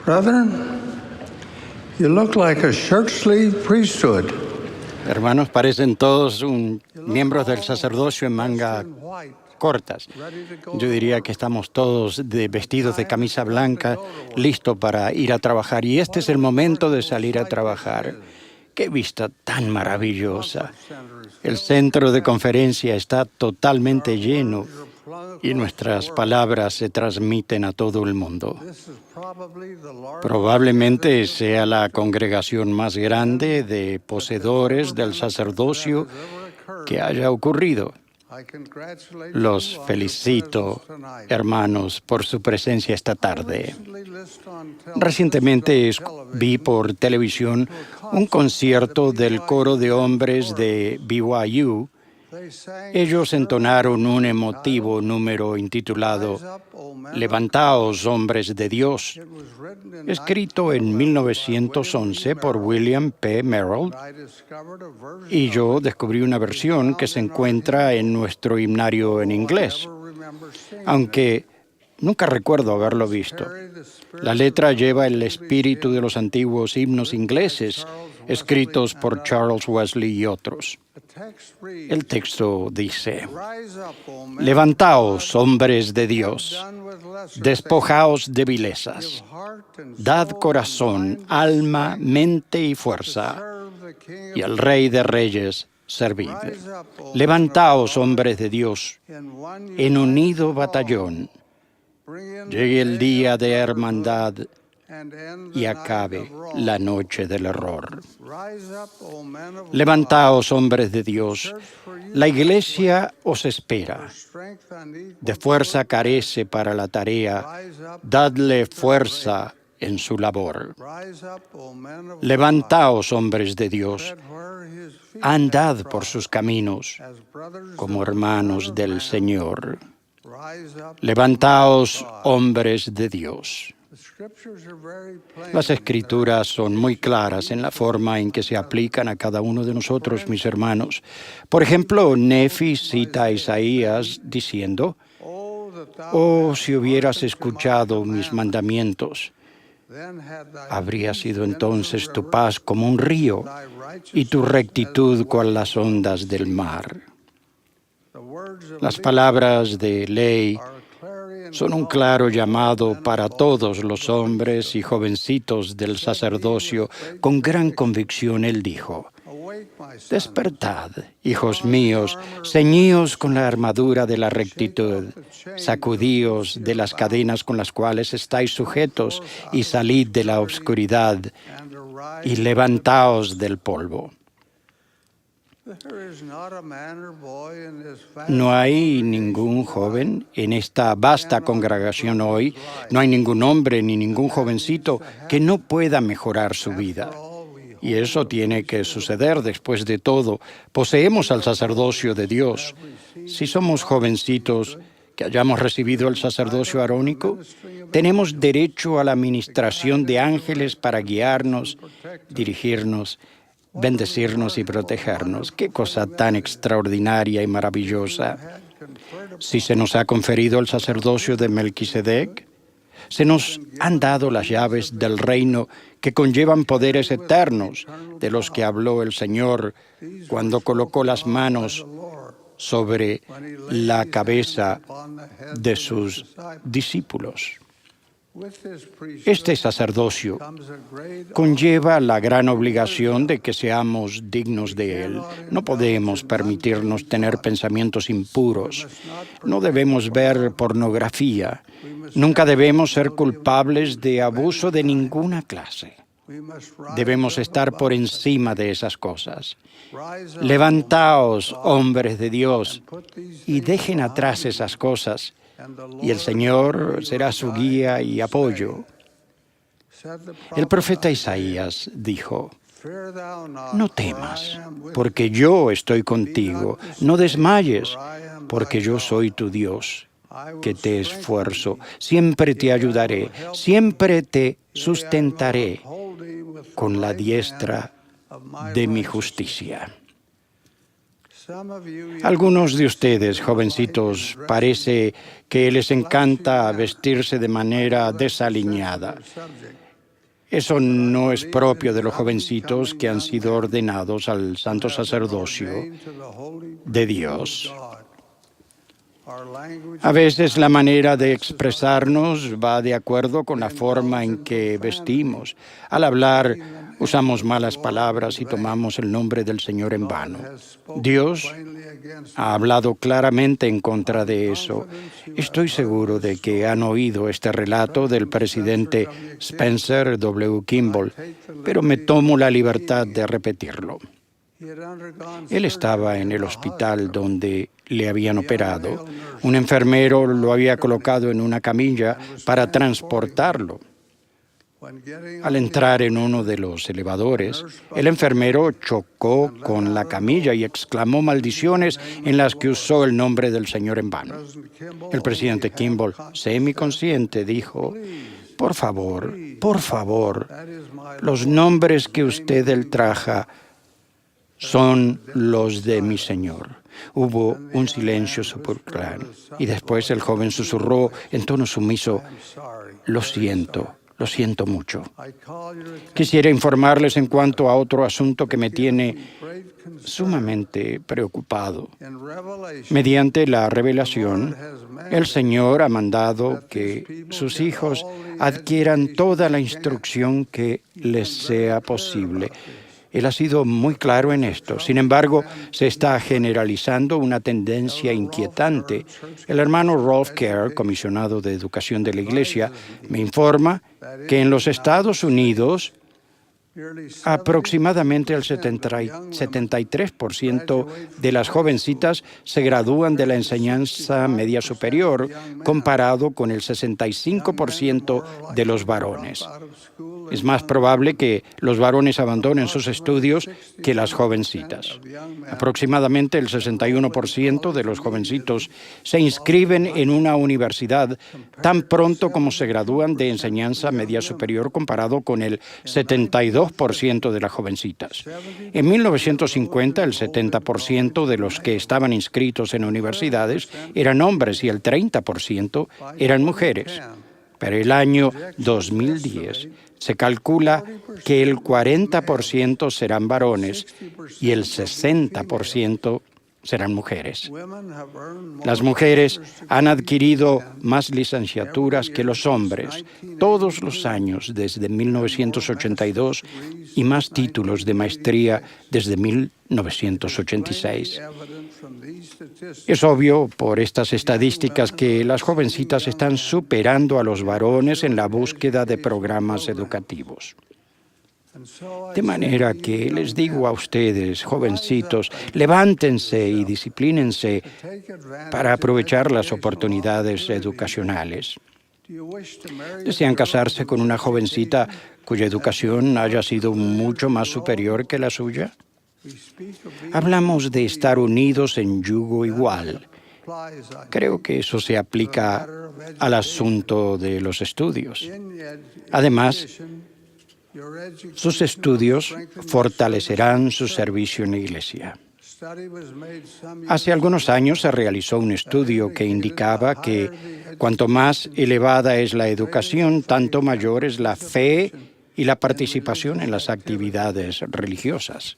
Brethren, you look like a shirt-sleeve priesthood. Hermanos, parecen todos miembros del sacerdocio en manga cortas. Yo diría que estamos todos vestidos de camisa blanca, listos para ir a trabajar. Y este es el momento de salir a trabajar. ¡Qué vista tan maravillosa! El centro de conferencia está totalmente lleno y nuestras palabras se transmiten a todo el mundo. Probablemente sea la congregación más grande de poseedores del sacerdocio que haya ocurrido. Los felicito, hermanos, por su presencia esta tarde. Recientemente vi por televisión un concierto del coro de hombres de BYU. Ellos entonaron un emotivo número intitulado Levantaos, hombres de Dios, escrito en 1911 por William P. Merrill, y yo descubrí una versión que se encuentra en nuestro himnario en inglés, aunque nunca recuerdo haberlo visto. La letra lleva el espíritu de los antiguos himnos ingleses, escritos por Charles Wesley y otros. El texto dice: Levantaos, hombres de Dios, despojaos de vilezas, dad corazón, alma, mente y fuerza, y al Rey de Reyes servid. Levantaos, hombres de Dios, en unido batallón, llegue el día de hermandad y acabe la noche del error. Levantaos, hombres de Dios, la iglesia os espera. De fuerza carece para la tarea, dadle fuerza en su labor. Levantaos, hombres de Dios, andad por sus caminos como hermanos del Señor. Levantaos, hombres de Dios. Las Escrituras son muy claras en la forma en que se aplican a cada uno de nosotros, mis hermanos. Por ejemplo, Nefi cita a Isaías diciendo, «Oh, si hubieras escuchado mis mandamientos, habría sido entonces tu paz como un río y tu rectitud cual las ondas del mar». Las palabras de ley son un claro llamado para todos los hombres y jovencitos del sacerdocio. Con gran convicción él dijo, «Despertad, hijos míos, ceñíos con la armadura de la rectitud, sacudíos de las cadenas con las cuales estáis sujetos y salid de la oscuridad y levantaos del polvo». No hay ningún joven en esta vasta congregación hoy, no hay ningún hombre ni ningún jovencito que no pueda mejorar su vida. Y eso tiene que suceder después de todo. Poseemos al sacerdocio de Dios. Si somos jovencitos que hayamos recibido el sacerdocio arónico, tenemos derecho a la administración de ángeles para guiarnos, dirigirnos, bendecirnos y protegernos. ¡Qué cosa tan extraordinaria y maravillosa! Si se nos ha conferido el sacerdocio de Melquisedec, se nos han dado las llaves del reino que conllevan poderes eternos, de los que habló el Señor cuando colocó las manos sobre la cabeza de sus discípulos. Este sacerdocio conlleva la gran obligación de que seamos dignos de él. No podemos permitirnos tener pensamientos impuros. No debemos ver pornografía. Nunca debemos ser culpables de abuso de ninguna clase. Debemos estar por encima de esas cosas. Levantaos, hombres de Dios, y dejen atrás esas cosas, y el Señor será su guía y apoyo. El profeta Isaías dijo, «No temas, porque yo estoy contigo. No desmayes, porque yo soy tu Dios, que te esfuerzo. Siempre te ayudaré, siempre te sustentaré con la diestra de mi justicia». Algunos de ustedes, jovencitos, parece que les encanta vestirse de manera desaliñada. Eso no es propio de los jovencitos que han sido ordenados al santo sacerdocio de Dios. A veces la manera de expresarnos va de acuerdo con la forma en que vestimos. Al hablar, usamos malas palabras y tomamos el nombre del Señor en vano. Dios ha hablado claramente en contra de eso. Estoy seguro de que han oído este relato del presidente Spencer W. Kimball, pero me tomo la libertad de repetirlo. Él estaba en el hospital donde le habían operado. Un enfermero lo había colocado en una camilla para transportarlo. Al entrar en uno de los elevadores, el enfermero chocó con la camilla y exclamó maldiciones en las que usó el nombre del Señor en vano. El presidente Kimball, semiconsciente, dijo, por favor, los nombres que usted ultraja son los de mi Señor. Hubo un silencio sepulcral y después el joven susurró en tono sumiso, lo siento mucho. Quisiera informarles en cuanto a otro asunto que me tiene sumamente preocupado. Mediante la revelación, el Señor ha mandado que sus hijos adquieran toda la instrucción que les sea posible. Él ha sido muy claro en esto. Sin embargo, se está generalizando una tendencia inquietante. El hermano Rolf Kerr, comisionado de Educación de la Iglesia, me informa que en los Estados Unidos Aproximadamente el 73% de las jovencitas se gradúan de la enseñanza media superior, comparado con el 65% de los varones. Es más probable que los varones abandonen sus estudios que las jovencitas. Aproximadamente el 61% de los jovencitos se inscriben en una universidad tan pronto como se gradúan de enseñanza media superior, comparado con el 72% de las jovencitas. En 1950, el 70% de los que estaban inscritos en universidades eran hombres y el 30% eran mujeres. Para el año 2010, se calcula que el 40% serán varones y el 60% serán mujeres. Las mujeres han adquirido más licenciaturas que los hombres todos los años desde 1982 y más títulos de maestría desde 1986. Es obvio por estas estadísticas que las jovencitas están superando a los varones en la búsqueda de programas educativos. De manera que les digo a ustedes, jovencitos, levántense y disciplínense para aprovechar las oportunidades educacionales. ¿Desean casarse con una jovencita cuya educación haya sido mucho más superior que la suya? Hablamos de estar unidos en yugo igual. Creo que eso se aplica al asunto de los estudios. Además, sus estudios fortalecerán su servicio en la Iglesia. Hace algunos años se realizó un estudio que indicaba que cuanto más elevada es la educación, tanto mayor es la fe y la participación en las actividades religiosas.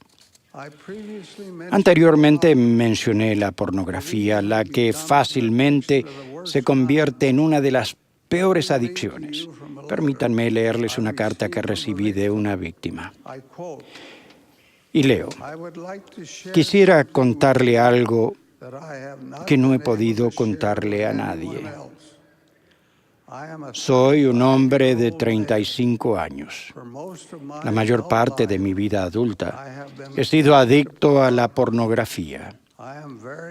Anteriormente mencioné la pornografía, la que fácilmente se convierte en una de las peores adicciones. Permítanme leerles una carta que recibí de una víctima. Y leo: quisiera contarle algo que no he podido contarle a nadie. Soy un hombre de 35 años. La mayor parte de mi vida adulta he sido adicto a la pornografía.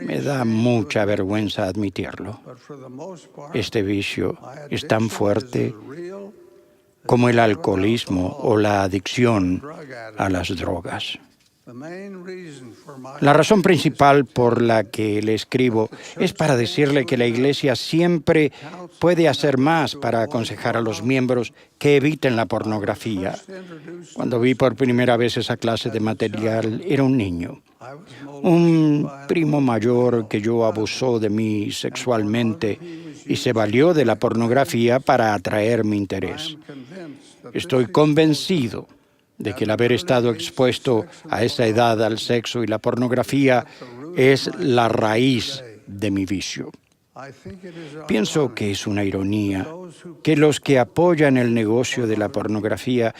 Me da mucha vergüenza admitirlo. Este vicio es tan fuerte como el alcoholismo o la adicción a las drogas. La razón principal por la que le escribo es para decirle que la Iglesia siempre puede hacer más para aconsejar a los miembros que eviten la pornografía. Cuando vi por primera vez esa clase de material, era un niño. Un primo mayor que yo abusó de mí sexualmente y se valió de la pornografía para atraer mi interés. Estoy convencido de que el haber estado expuesto a esa edad al sexo y la pornografía es la raíz de mi vicio. Pienso que es una ironía que los que apoyan el negocio de la pornografía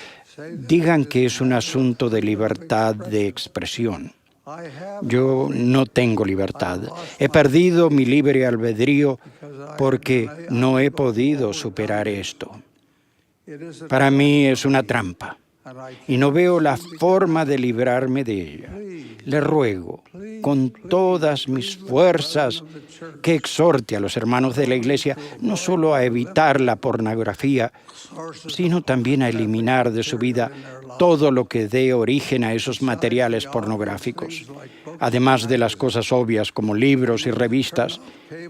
digan que es un asunto de libertad de expresión. Yo no tengo libertad. He perdido mi libre albedrío porque no he podido superar esto. Para mí es una trampa y no veo la forma de librarme de ella. Le ruego con todas mis fuerzas que exhorte a los hermanos de la Iglesia no solo a evitar la pornografía, sino también a eliminar de su vida todo lo que dé origen a esos materiales pornográficos. Además de las cosas obvias como libros y revistas,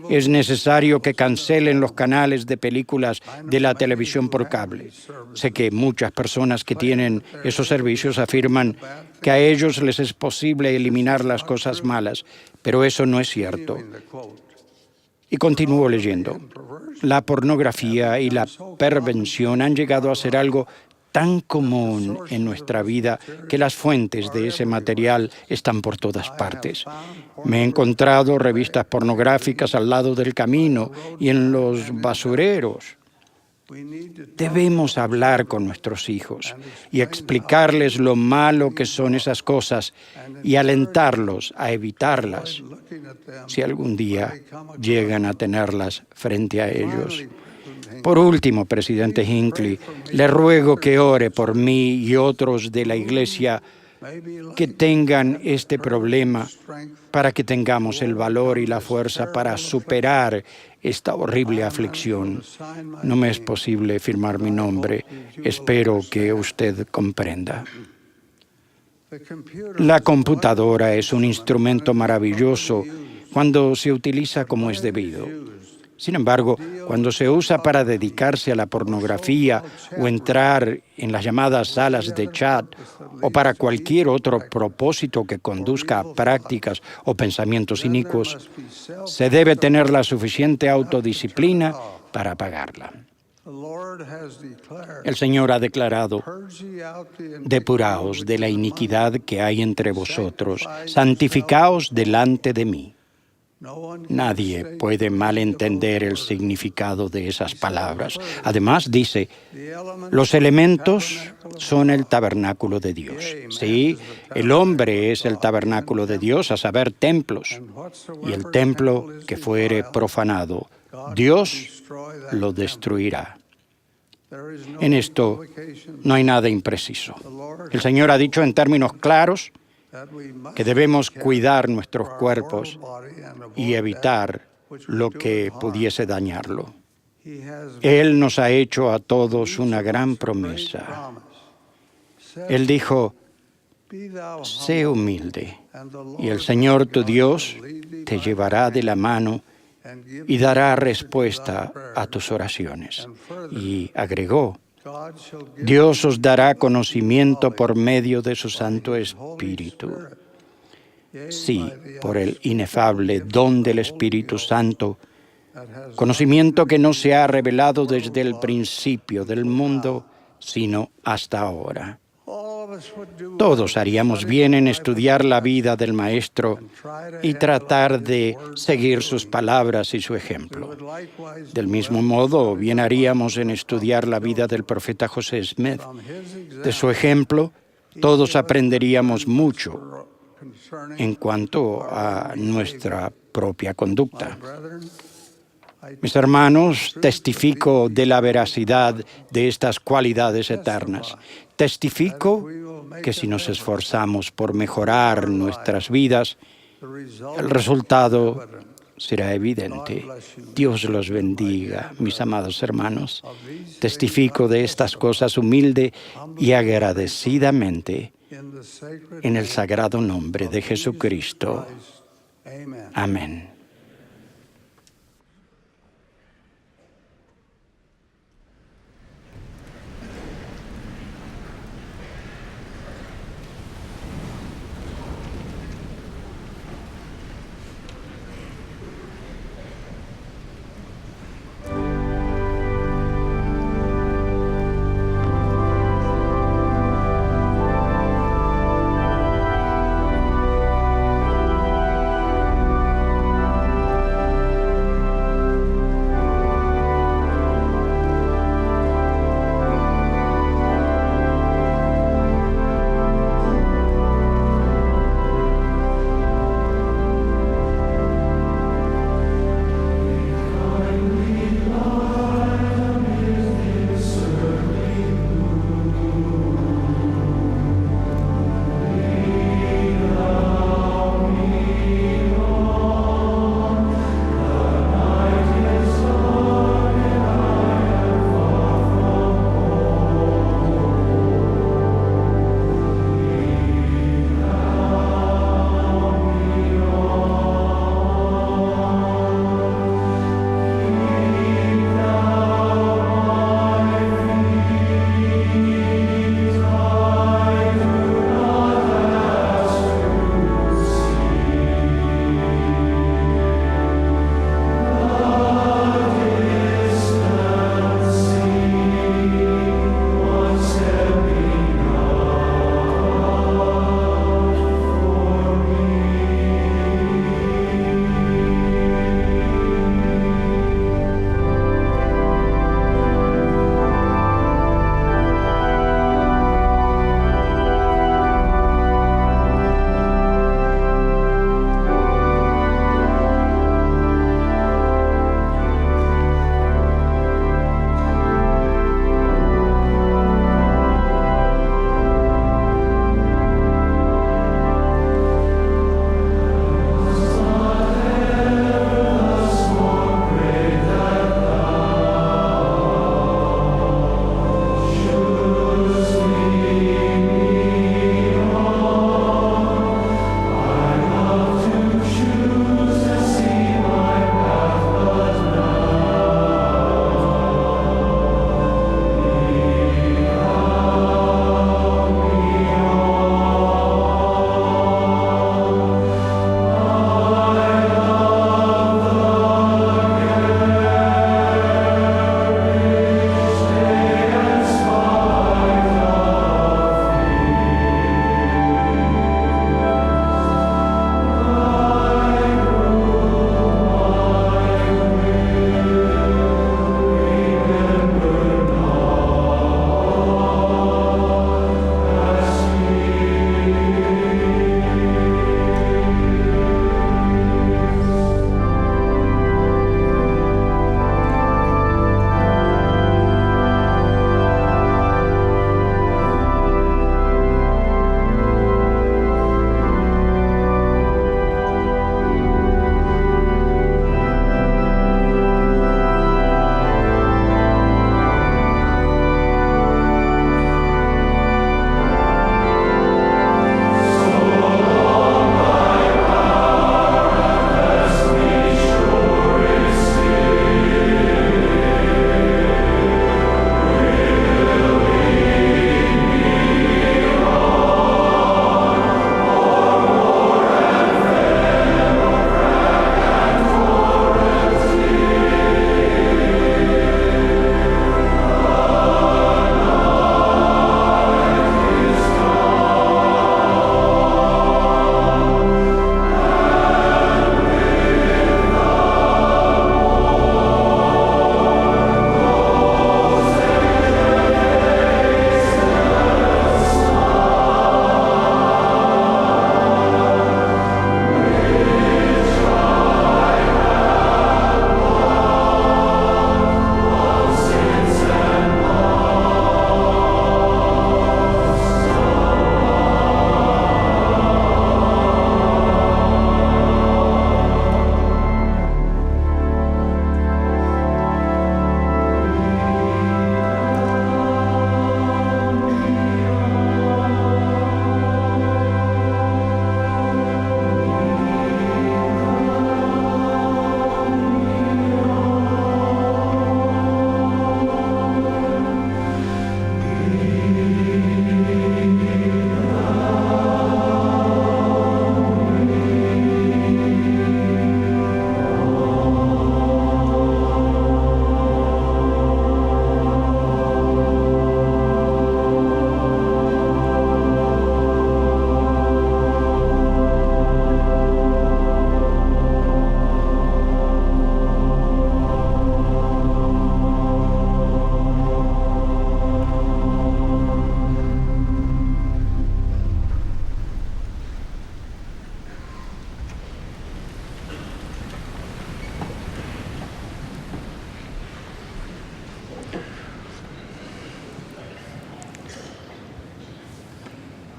es necesario que cancelen los canales de películas de la televisión por cable. Sé que muchas personas que tienen esos servicios afirman que a ellos les es posible eliminar las cosas malas, pero eso no es cierto. Y continúo leyendo. La pornografía y la perversión han llegado a ser algo tan común en nuestra vida que las fuentes de ese material están por todas partes. Me he encontrado revistas pornográficas al lado del camino y en los basureros. Debemos hablar con nuestros hijos y explicarles lo malo que son esas cosas y alentarlos a evitarlas si algún día llegan a tenerlas frente a ellos. Por último, presidente Hinckley, le ruego que ore por mí y otros de la Iglesia que tengan este problema para que tengamos el valor y la fuerza para superar esta horrible aflicción. No me es posible firmar mi nombre. Espero que usted comprenda. La computadora es un instrumento maravilloso cuando se utiliza como es debido. Sin embargo, cuando se usa para dedicarse a la pornografía o entrar en las llamadas salas de chat o para cualquier otro propósito que conduzca a prácticas o pensamientos inicuos, se debe tener la suficiente autodisciplina para apagarla. El Señor ha declarado: depuraos de la iniquidad que hay entre vosotros, santificaos delante de mí. Nadie puede malentender el significado de esas palabras. Además, dice, los elementos son el tabernáculo de Dios. Sí, el hombre es el tabernáculo de Dios, a saber, templos. Y el templo que fuere profanado, Dios lo destruirá. En esto no hay nada impreciso. El Señor ha dicho en términos claros que debemos cuidar nuestros cuerpos y evitar lo que pudiese dañarlo. Él nos ha hecho a todos una gran promesa. Él dijo: sé humilde, y el Señor tu Dios te llevará de la mano y dará respuesta a tus oraciones. Y agregó: Dios os dará conocimiento por medio de su Santo Espíritu. Sí, por el inefable don del Espíritu Santo, conocimiento que no se ha revelado desde el principio del mundo, sino hasta ahora. Todos haríamos bien en estudiar la vida del Maestro y tratar de seguir sus palabras y su ejemplo. Del mismo modo, bien haríamos en estudiar la vida del profeta José Smith. De su ejemplo, todos aprenderíamos mucho en cuanto a nuestra propia conducta. Mis hermanos, testifico de la veracidad de estas cualidades eternas. Testifico que si nos esforzamos por mejorar nuestras vidas, el resultado será evidente. Dios los bendiga, mis amados hermanos. Testifico de estas cosas humilde y agradecidamente en el sagrado nombre de Jesucristo. Amén.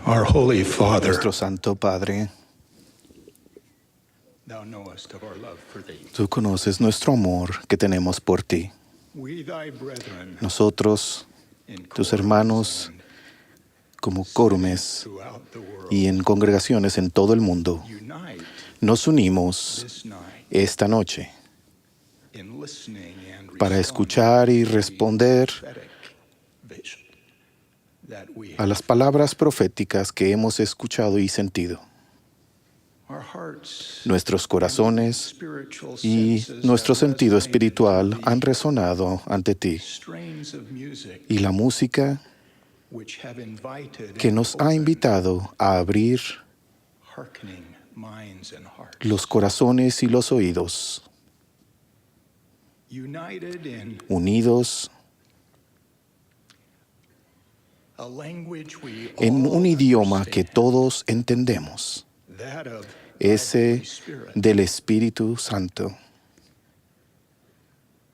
Our Holy Father, Nuestro Santo Padre, Thou knowest of our love for Thee. tú conoces nuestro amor que tenemos por ti. We, Thy brethren, Nosotros, in tus chorus hermanos, and como córumes throughout the world, y en congregaciones en todo el mundo, unite nos unimos this night esta noche in listening and para responding escuchar y to the responder prophetic vision that we a las palabras proféticas que hemos escuchado y sentido. our hearts Nuestros corazones spiritual y senses nuestro have sentido resonated espiritual to the han resonado ante ti, strains of music y la música which have invited que and nos ha opened invitado a abrir hearkening minds and hearts. los corazones y los oídos, United in unidos a language we en all un idioma que understand, todos entendemos, that of ese Holy Spirit. del Espíritu Santo.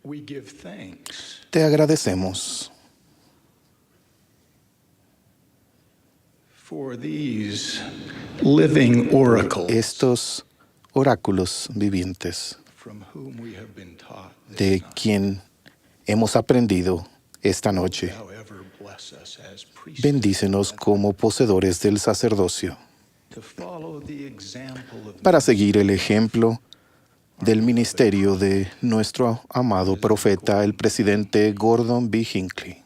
We give thanks Te agradecemos for these living oracles estos oráculos vivientes from whom we have been taught this de night. quien hemos aprendido esta noche. Thou ever bless us as priests Bendícenos como poseedores del sacerdocio, to follow the example of para seguir el ejemplo del ministerio de nuestro amado profeta, el presidente Gordon B. Hinckley,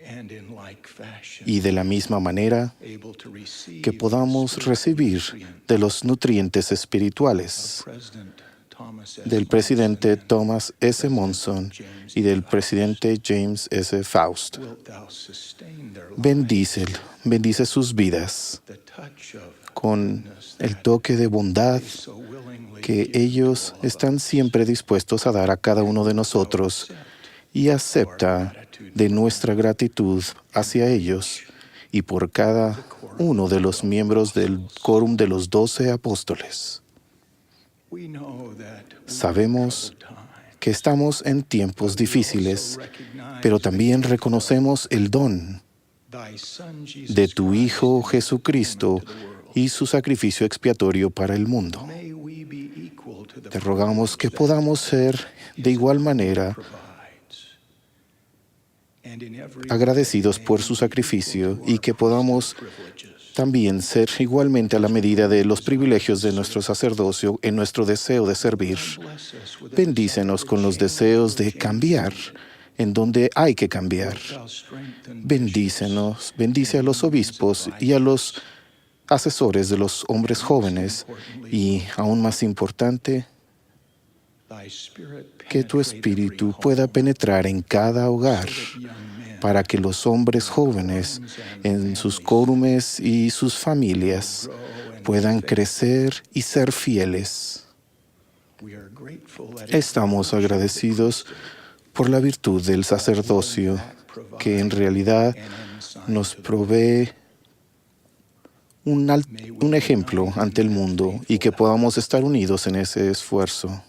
and in like fashion y de la misma manera able to receive que podamos recibir de los nutrientes espirituales President Thomas S. del presidente Thomas S. Monson y del presidente James S. Faust. Wilt thou sustain their Bendice sus vidas the touch of con el toque de bondad so willingly que ellos están siempre dispuestos a dar a cada uno de nosotros, y acepta de nuestra gratitud hacia ellos y por cada uno de los miembros del quórum de los 12 apóstoles. we know that Sabemos que estamos en tiempos difíciles, pero también reconocemos el don thy Son Jesus de tu Christ Hijo Jesucristo y su sacrificio expiatorio para el mundo. may we be equal to the Te rogamos que podamos ser de igual manera provides and in every agradecidos por su sacrificio y que podamos también ser igualmente a la medida de los privilegios de nuestro sacerdocio en nuestro deseo de servir. bless us with Bendícenos con los deseos de cambiar en donde hay que cambiar. thou strengthen Bendícenos, bendice a los obispos y a los asesores de los hombres jóvenes y, aún más importante, thy spirit que tu penetrate espíritu every pueda home, penetrar en cada hogar young men para que los hombres jóvenes en sus córumes y sus familias puedan crecer y ser fieles. we are grateful that Estamos agradecidos por la virtud del sacerdocio, que en realidad nos provee un ejemplo ante el mundo y que podamos estar unidos en ese esfuerzo.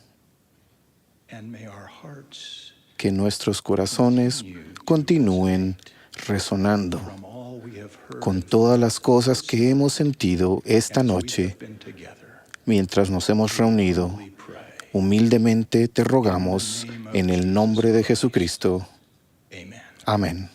and may our hearts Que nuestros corazones continúen resonando from all we have heard con todas las cosas que hemos sentido esta noche been together. mientras nos hemos reunido. We pray. Humildemente te rogamos en el nombre de Jesucristo. Amen. Amén.